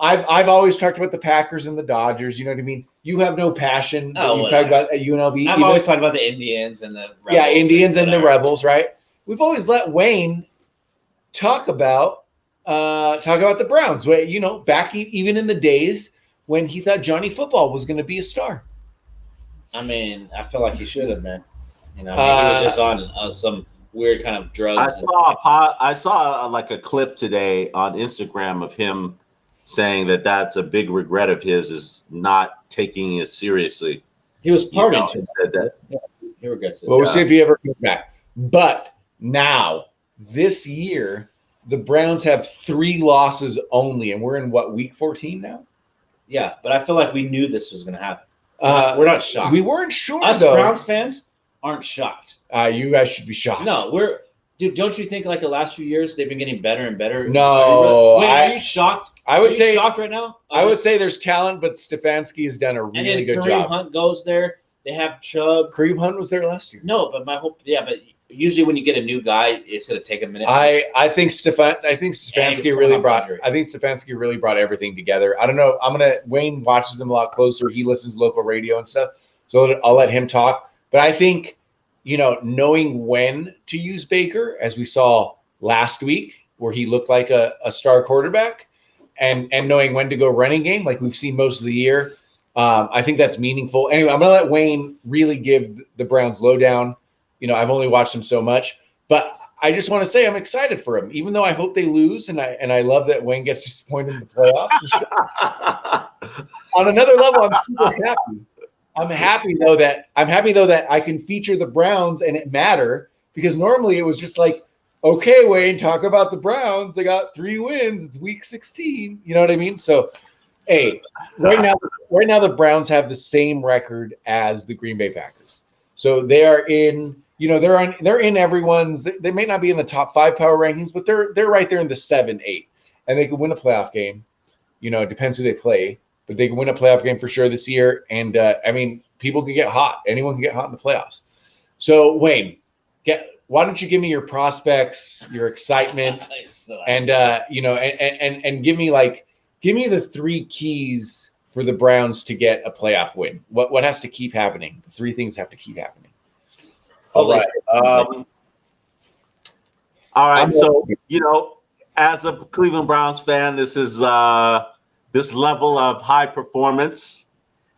I've always talked about the Packers and the Dodgers. You know what I mean? You have no passion. You talk about UNLV. I've always talked about the Indians and the Rebels. Yeah, Indians and the Rebels, right? We've always let Wayne talk about the Browns. Back even in the days when he thought Johnny Football was going to be a star. I mean, I feel like he should have, man. He was just on some weird kind of drugs. I saw like a clip today on Instagram of him saying that that's a big regret of his is not taking it seriously. He was partying too. He said that. Yeah, he regrets it. Well, we'll see if he ever comes back. But now, this year, the Browns have 3 losses only, and we're in week 14 now? Yeah, but I feel like we knew this was going to happen. We're not shocked. We weren't sure, Us though. Browns fans aren't shocked. You guys should be shocked. No, dude, don't you think like the last few years they've been getting better and better? No. Are you shocked? I would say shocked right now. I would say there's talent, but Stefanski has done a really good Kareem job. Hunt goes there. They have Chubb. Kareem Hunt was there last year. No, but but usually when you get a new guy, it's going to take a minute. I think Stefanski really brought everything together. I don't know. Wayne watches him a lot closer. He listens to local radio and stuff, so I'll let him talk. But I think, knowing when to use Baker, as we saw last week, where he looked like a star quarterback, and knowing when to go running game, like we've seen most of the year, I think that's meaningful. Anyway, I'm going to let Wayne really give the Browns lowdown. I've only watched them so much, but I just want to say I'm excited for him, even though I hope they lose, and I love that Wayne gets disappointed in the playoffs. On another level, I'm super happy. I'm happy though that I can feature the Browns and it matter because normally it was just like, okay, Wayne, talk about the Browns. They got 3 wins. It's week 16. You know what I mean? So, hey, right now the Browns have the same record as the Green Bay Packers. So they are in, they're in everyone's. They may not be in the top 5 power rankings, but they're right there in the 7, 8, and they could win a playoff game. It depends who they play, but they can win a playoff game for sure this year. And people can get hot. Anyone can get hot in the playoffs. So Wayne, why don't you give me your prospects, your excitement, and and give me the 3 keys for the Browns to get a playoff win. What has to keep happening? The 3 things have to keep happening. All right. All right. So as a Cleveland Browns fan, this is this level of high performance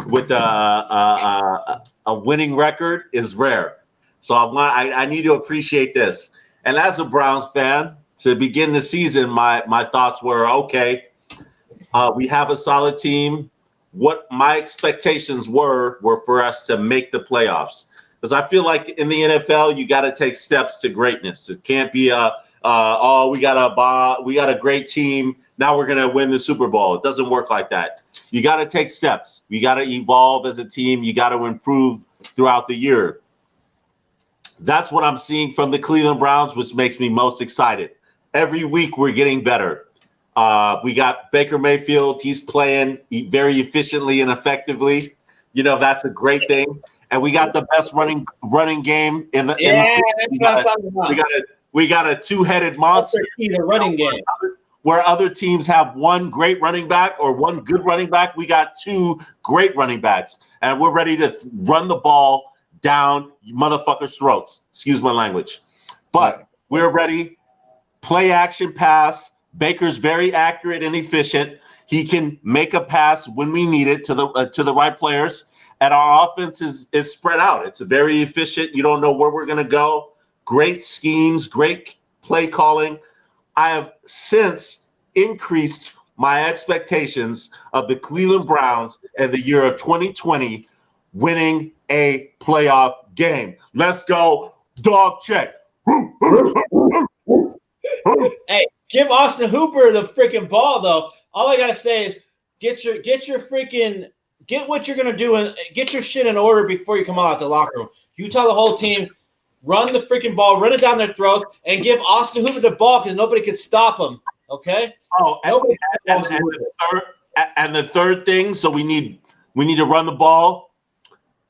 with a winning record is rare. So I need to appreciate this. And as a Browns fan, to begin the season, my thoughts were, okay, we have a solid team. What my expectations were for us to make the playoffs. Because I feel like in the NFL, you got to take steps to greatness. It can't be we got a great team. Now we're going to win the Super Bowl. It doesn't work like that. You got to take steps. You got to evolve as a team. You got to improve throughout the year. That's what I'm seeing from the Cleveland Browns, which makes me most excited. Every week we're getting better. We got Baker Mayfield. He's playing very efficiently and effectively. That's a great thing. And we got the best running game in the. That's what I'm talking about. We got a 2-headed monster. The running game. Where other teams have one great running back or one good running back, we got 2 great running backs, and we're ready to run the ball down motherfuckers' throats. Excuse my language, but we're ready. Play action pass. Baker's very accurate and efficient. He can make a pass when we need it to the right players. And our offense is spread out. It's very efficient. You don't know where we're going to go. Great schemes, great play calling. I have since increased my expectations of the Cleveland Browns in the year of 2020 winning a playoff game. Let's go, dog check. Hey, give Austin Hooper the freaking ball, though. All I gotta say is get what you're gonna do and get your shit in order before you come out the locker room. You tell the whole team, run the freaking ball, run it down their throats, and give Austin Hooper the ball because nobody can stop him. Okay? Oh, and the third thing, so we need to run the ball.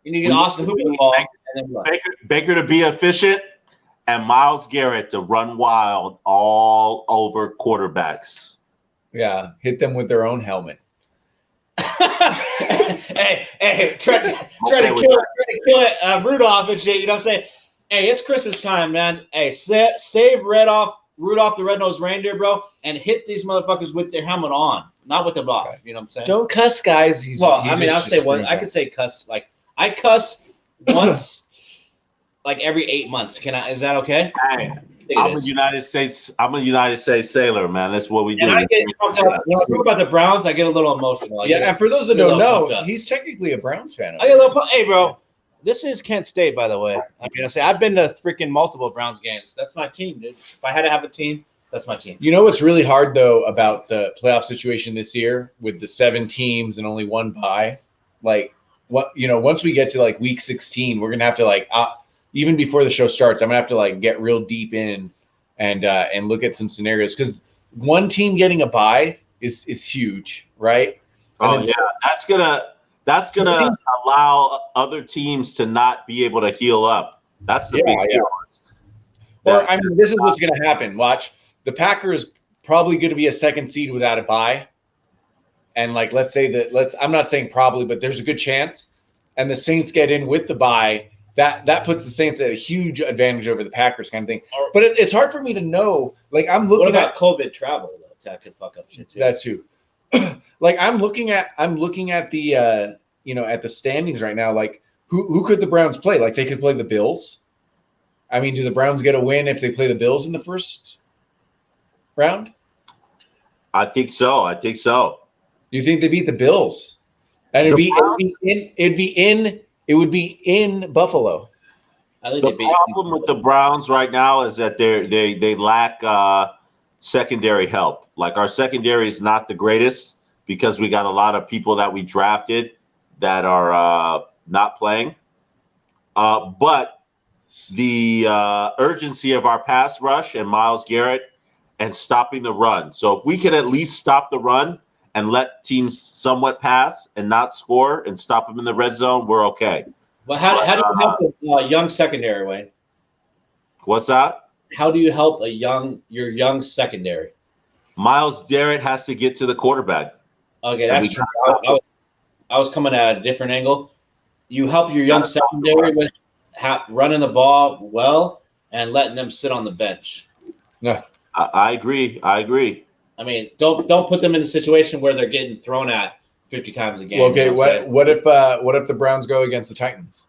You need to get Austin Hooper the ball. And then Baker to be efficient, and Myles Garrett to run wild all over quarterbacks. Yeah, hit them with their own helmet. hey, try to kill it, Rudolph and shit. You know what I'm saying? Hey, it's Christmas time, man. Hey, save Rudolph the red-nosed reindeer, bro, and hit these motherfuckers with their helmet on, not with them off. You know what I'm saying? Don't cuss, guys. I'll say one. I could say cuss. Like I cuss once, like every 8 months. Is that okay? Hey, I'm a United States sailor, man. That's what we do. And I get when I talk about the Browns, I get a little emotional. And for those that don't know, he's technically a Browns fan. I get a little. Hey, bro. This is Kent State, by the way. I've been to freaking multiple Browns games. That's my team, dude. If I had to have a team, that's my team. You know what's really hard, though, about the playoff situation this year with the 7 teams and only 1 bye? Once we get to, week 16, we're going to have to, even before the show starts, I'm going to have to, get real deep in and look at some scenarios. Because one team getting a bye is huge, right? That's gonna allow other teams to not be able to heal up. That's the big difference. This is what's going to happen. Watch, the Packers probably going to be a 2nd seed without a bye, and let's say that I'm not saying probably, but there's a good chance, and the Saints get in with the bye. That puts the Saints at a huge advantage over the Packers, kind of thing. But it's hard for me to know. I'm looking. What about COVID travel though? That could fuck up shit too. That too. I'm looking at the at the standings right now. Who could the Browns play? They could play the Bills. Do the Browns get a win if they play the Bills in the first round? I think so. You think they beat the Bills? And it would be in Buffalo. I think The they beat. problem with the Browns right now is that they lack secondary help. Like our secondary is not the greatest because we got a lot of people that we drafted that are not playing. But the urgency of our pass rush and Myles Garrett and stopping the run. So if we can at least stop the run and let teams somewhat pass and not score and stop them in the red zone, we're okay. Well, how do you help a young secondary, Wayne? What's that? How do you help your young secondary? Myles Garrett has to get to the quarterback. Okay, that's true. I was coming at a different angle. You help your young secondary with running the ball well and letting them sit on the bench. No, I agree. I mean, don't put them in a situation where they're getting thrown at 50 times a game. well, okay, you know what if the Browns go against the Titans?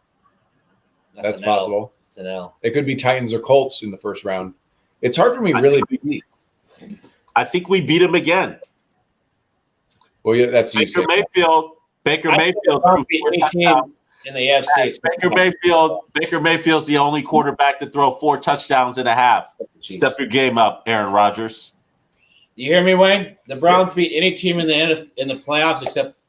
That's an L. possible. It's an L. It could be Titans or Colts in the first round. It's hard for me really to see. I think we beat him again. Well, yeah, that's you. Baker Mayfield beat any team in the AFC. Baker Mayfield's the only quarterback to throw 4 touchdowns and a half. Step your game up, Aaron Rodgers. You hear me, Wayne? The Browns beat any team in the playoffs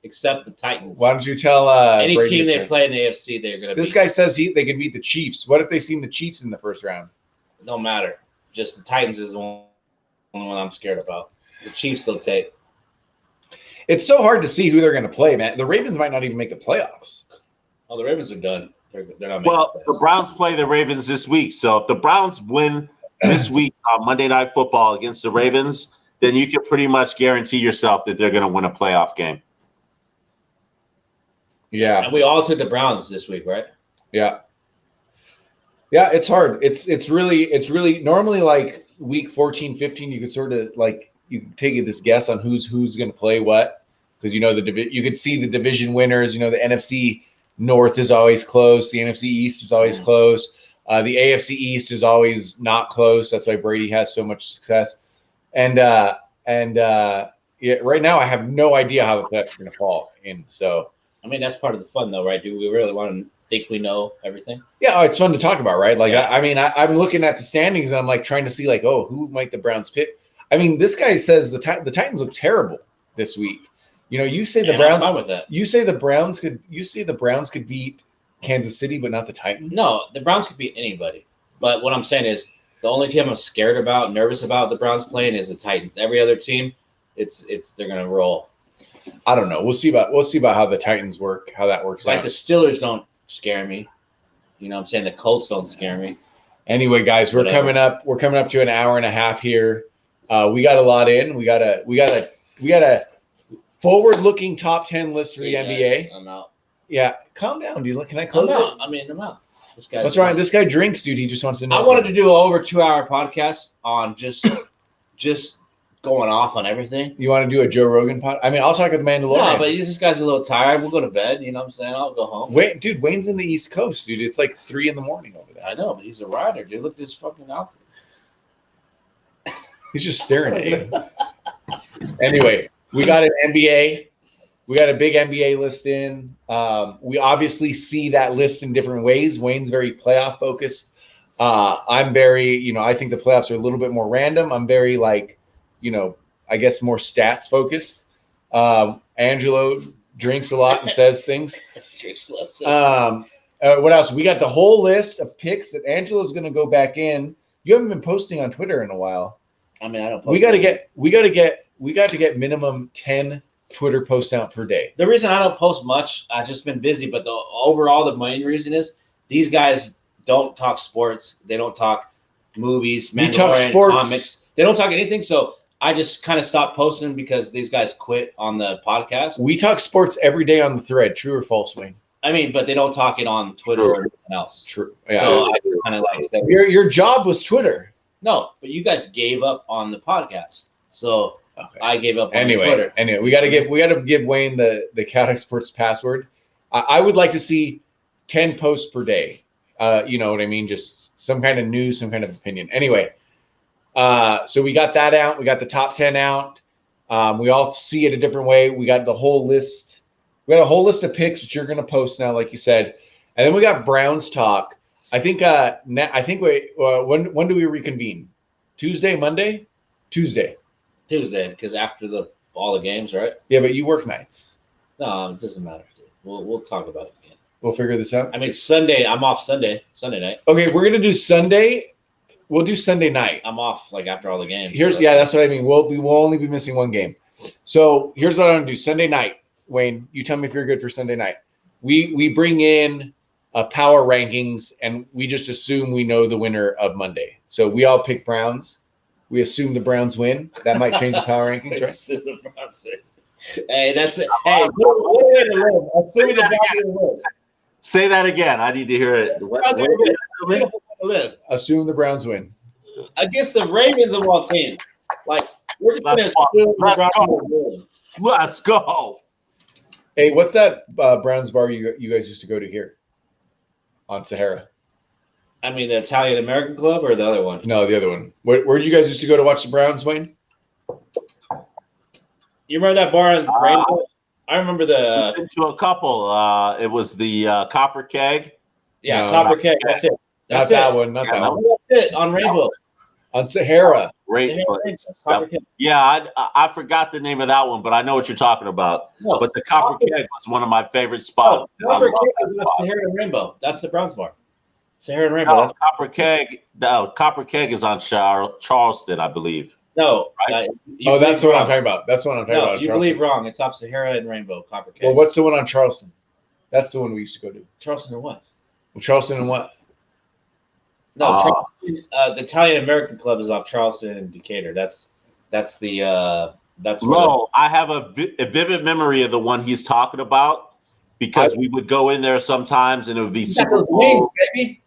except the Titans. Why don't you tell any Brady team they play in the AFC, they're going to beat. This guy says they can beat the Chiefs. What if they seen the Chiefs in the first round? No matter. Just the Titans is the only one I'm scared about. The Chiefs they'll take. It's so hard to see who they're going to play, man. The Ravens might not even make the playoffs. Oh, the Ravens are done. They're not making Well, the Browns play the Ravens this week. So if the Browns win this week on Monday Night Football against the Ravens, then you can pretty much guarantee yourself that they're going to win a playoff game. Yeah. And we all took the Browns this week, right? Yeah. Yeah, it's hard. It's really normally like week 14, 15, you could sort of like you can take this guess on who's going to play what, because you could see the division winners. The NFC North is always close. The NFC East is always close. The AFC East is always not close. That's why Brady has so much success. And right now I have no idea how the playoffs are going to fall in. So I mean that's part of the fun, though, right? Do we really want to think we know everything? Yeah, it's fun to talk about, right? Like yeah. I'm looking at the standings and I'm like trying to see like, oh, who might the Browns pick? I mean, this guy says the Titans look terrible this week. You say the Browns. I'm fine with that. You say the Browns could. You say the Browns could beat Kansas City, but not the Titans. No, the Browns could beat anybody. But what I'm saying is, the only team I'm scared about, nervous about the Browns playing is the Titans. Every other team, they're gonna roll. I don't know. We'll see about how the Titans work, how that works. Like out. the Steelers don't scare me. You know what I'm saying? The Colts don't scare me. Anyway, guys, we're coming up to an hour and a half here. We got a lot in. We got a forward-looking top 10 list for the NBA. I'm out. Yeah, calm down, dude. Can I close I'm out. it? I'm out. What's wrong? This guy drinks, dude. He just wants to know. I wanted to do an over 2-hour podcast on just going off on everything. You want to do a Joe Rogan pod? I mean, I'll talk with Mandalorian. No, but this guy's a little tired. We'll go to bed. You know what I'm saying? I'll go home. Dude, Wayne's in the East Coast, dude. It's like 3 a.m. over there. I know, but he's a rider, dude. Look at this fucking outfit. He's just staring at you. Anyway, we got an NBA. We got a big NBA list in. We obviously see that list in different ways. Wayne's very playoff focused. I'm very, I think the playoffs are a little bit more random. I'm very I guess more stats focused. Angelo drinks a lot and says things. What else? We got the whole list of picks that Angelo's going to go back in. You haven't been posting on Twitter in a while. I mean, I don't. We got to get minimum 10 Twitter posts out per day. The reason I don't post much, I've just been busy. But the main reason is these guys don't talk sports. They don't talk movies, Mandalorian, comics. They don't talk anything. So I just kind of stopped posting because these guys quit on the podcast. We talk sports every day on the thread. True or false, Wayne? I mean, but they don't talk it on Twitter or anything else. True. Yeah. So I just kind of like your job was Twitter. No, but you guys gave up on the podcast. So okay. I gave up on Twitter. Anyway, we got to give Wayne the Cat Experts password. I would like to see 10 posts per day. You know what I mean? Just some kind of news, some kind of opinion. Anyway, so we got that out. We got the top 10 out. We all see it a different way. We got the whole list. We got a whole list of picks, which you're going to post now, like you said. And then we got Browns talk. I think when do we reconvene? Tuesday, Monday, Tuesday. Tuesday, because after all the games, right? Yeah, but you work nights. No, it doesn't matter, dude. We'll talk about it again. We'll figure this out. I mean, Sunday. I'm off Sunday night. Okay, we're gonna do Sunday. We'll do Sunday night. I'm off like after all the games. That's what I mean. We will only be missing one game. So here's what I'm gonna do. Sunday night, Wayne. You tell me if you're good for Sunday night. We bring in power rankings, and we just assume we know the winner of Monday. So we all pick Browns. We assume the Browns win. That might change the power rankings, right? Assume the Browns win. Hey, that's it. Hey, what a way to live. Assuming the Browns win. Say that again. I need to hear it. Live Assume the Browns win against the Ravens of all teams. Like we're just gonna assume the Browns win. Let's go. Hey, what's that Browns bar you guys used to go to here on Sahara? I mean, the Italian American Club or the other one? No, the other one. Where'd you guys used to go to watch the Browns, Wayne? You remember that bar in Rainbow? I remember the. Been to a couple. It was the Copper Keg. Yeah, no, Copper Keg. That's it. That's that one. Not that one. That's it on Rainbow. On Sahara. Great place. Yeah, I forgot the name of that one, but I know what you're talking about. No, but the Copper Keg was one of my favorite spots. Copper Keg is Sahara and Rainbow. That's the Browns bar. Sahara and Rainbow. No, Copper Keg. No, Copper Keg is on Charleston, I believe. No. Right? That's the one I'm talking about. That's the one I'm talking about. You believe wrong. It's off Sahara and Rainbow, Copper Keg. Well, what's the one on Charleston? That's the one we used to go to. Charleston or what? Well, Charleston and what? No, the Italian American Club is off Charleston and Decatur. That's the that's. No, I have a vivid memory of the one he's talking about because we would go in there sometimes and it would be super cool. Baby.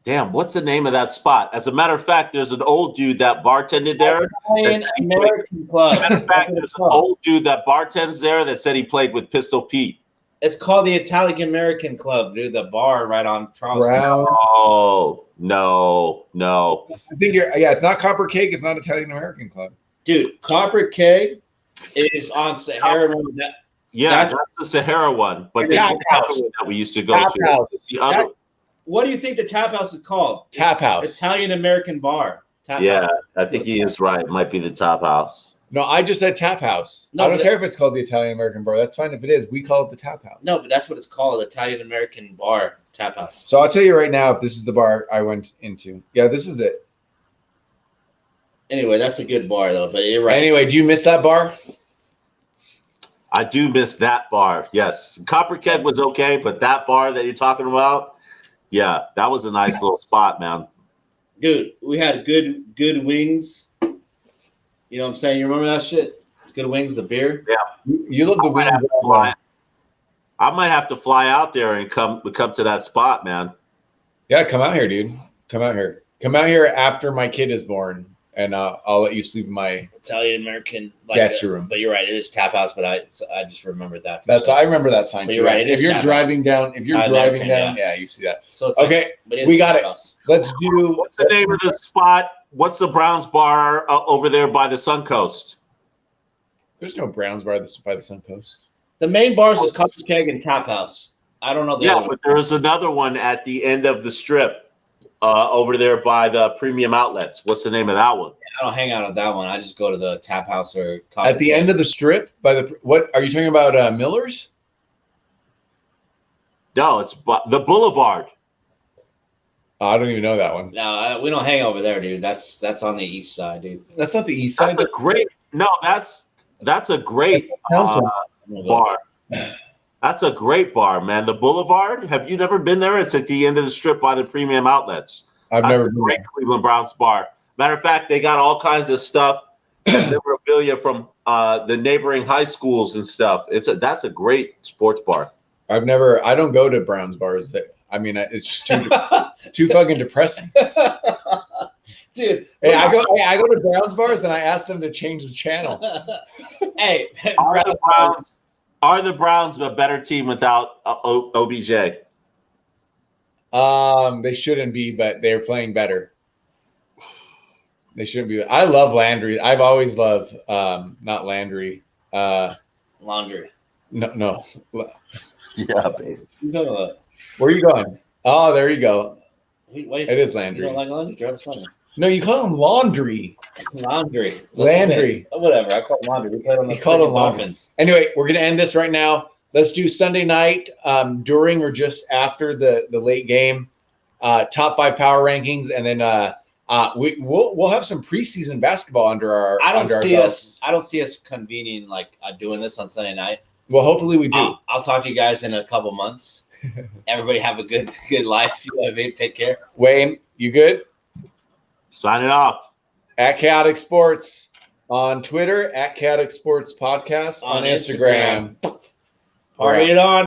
Damn, what's the name of that spot? As a matter of fact, there's an old dude that bartended there. Italian American Club. As a matter of fact, there's an old dude that bartends there that said he played with Pistol Pete. It's called the Italian American Club, dude. The bar right on Charleston. Oh, no. I think it's not Copper Keg. It's not Italian American Club. Dude, Copper Keg is on Sahara. That's the Sahara one. But the Tap House that we used to go to. The other. What do you think the Tap House is called? Tap House. Italian American Bar. Tap House. I think he is right. It might be the Tap House. No, I just said Tap House. No, I don't care if it's called the Italian American Bar. That's fine if it is. We call it the Tap House. No, but that's what it's called, Italian American Bar, Tap House. So I'll tell you right now if this is the bar I went into. Yeah, this is it. Anyway, that's a good bar, though, but you're right. Anyway, do you miss that bar? I do miss that bar, yes. Copper Keg was okay, but that bar that you're talking about, yeah, that was a nice little spot, man. Dude, we had good wings. You know what I'm saying? You remember that shit? Good wings, the beer. Yeah, you love the wings. I might have to fly out there and come to that spot, man. Yeah, come out here, dude. Come out here. Come out here after my kid is born, and I'll let you sleep in my Italian American guest room. But you're right, it is Tap House. But I just remembered that. I remember that sign. But you're right. If you're driving down, yeah, you see that. So it's okay. We got it. Let's do. What's the name of the spot? What's the Browns bar over there by the Suncoast? There's no Browns bar by the Suncoast. The main bars is Copper Keg and Tap House. I don't know. But there's another one at the end of the strip over there by the premium outlets. What's the name of that one? I don't hang out at that one. I just go to the Tap House or Copper At the Keg. End of the strip by the what? Are you talking about Miller's? No, it's the Boulevard. I don't even know that one. No, we don't hang over there, dude. That's on the east side, dude. That's not the east side. That's a great. No, that's a great bar. That's a great bar, man. The Boulevard. Have you never been there? It's at the end of the strip by the premium outlets. I've never been. Great Cleveland Browns bar. Matter of fact, they got all kinds of stuff, memorabilia from the neighboring high schools and stuff. That's a great sports bar. I don't go to Browns bars. I mean, it's just too fucking depressing. Dude, hey, I go to Browns bars and I ask them to change the channel. Hey, are the Browns a better team without OBJ? They shouldn't be, but they're playing better. They shouldn't be. I love Landry. I've always loved not Landry. Laundry. No. Yeah, baby. Where are you going? Oh, there you go. Wait, It is You Landry. don't like laundry? Travis Hunter. No, you call him laundry. Laundry. Landry. Whatever. I call him laundry. We played on the He called him freaking laundry. Dolphins. Anyway, we're gonna end this right now. Let's do Sunday night during or just after the late game. Top 5 power rankings, and then we'll have some preseason basketball under our. I don't under our see belts. us convening like doing this on Sunday night. Well, hopefully we do. I'll talk to you guys in a couple months. Everybody have a good life. You know what I mean? Take care. Wayne, you good? Signing off. At Chaotic Sports on Twitter, at Chaotic Sports Podcast on Instagram. Party it on.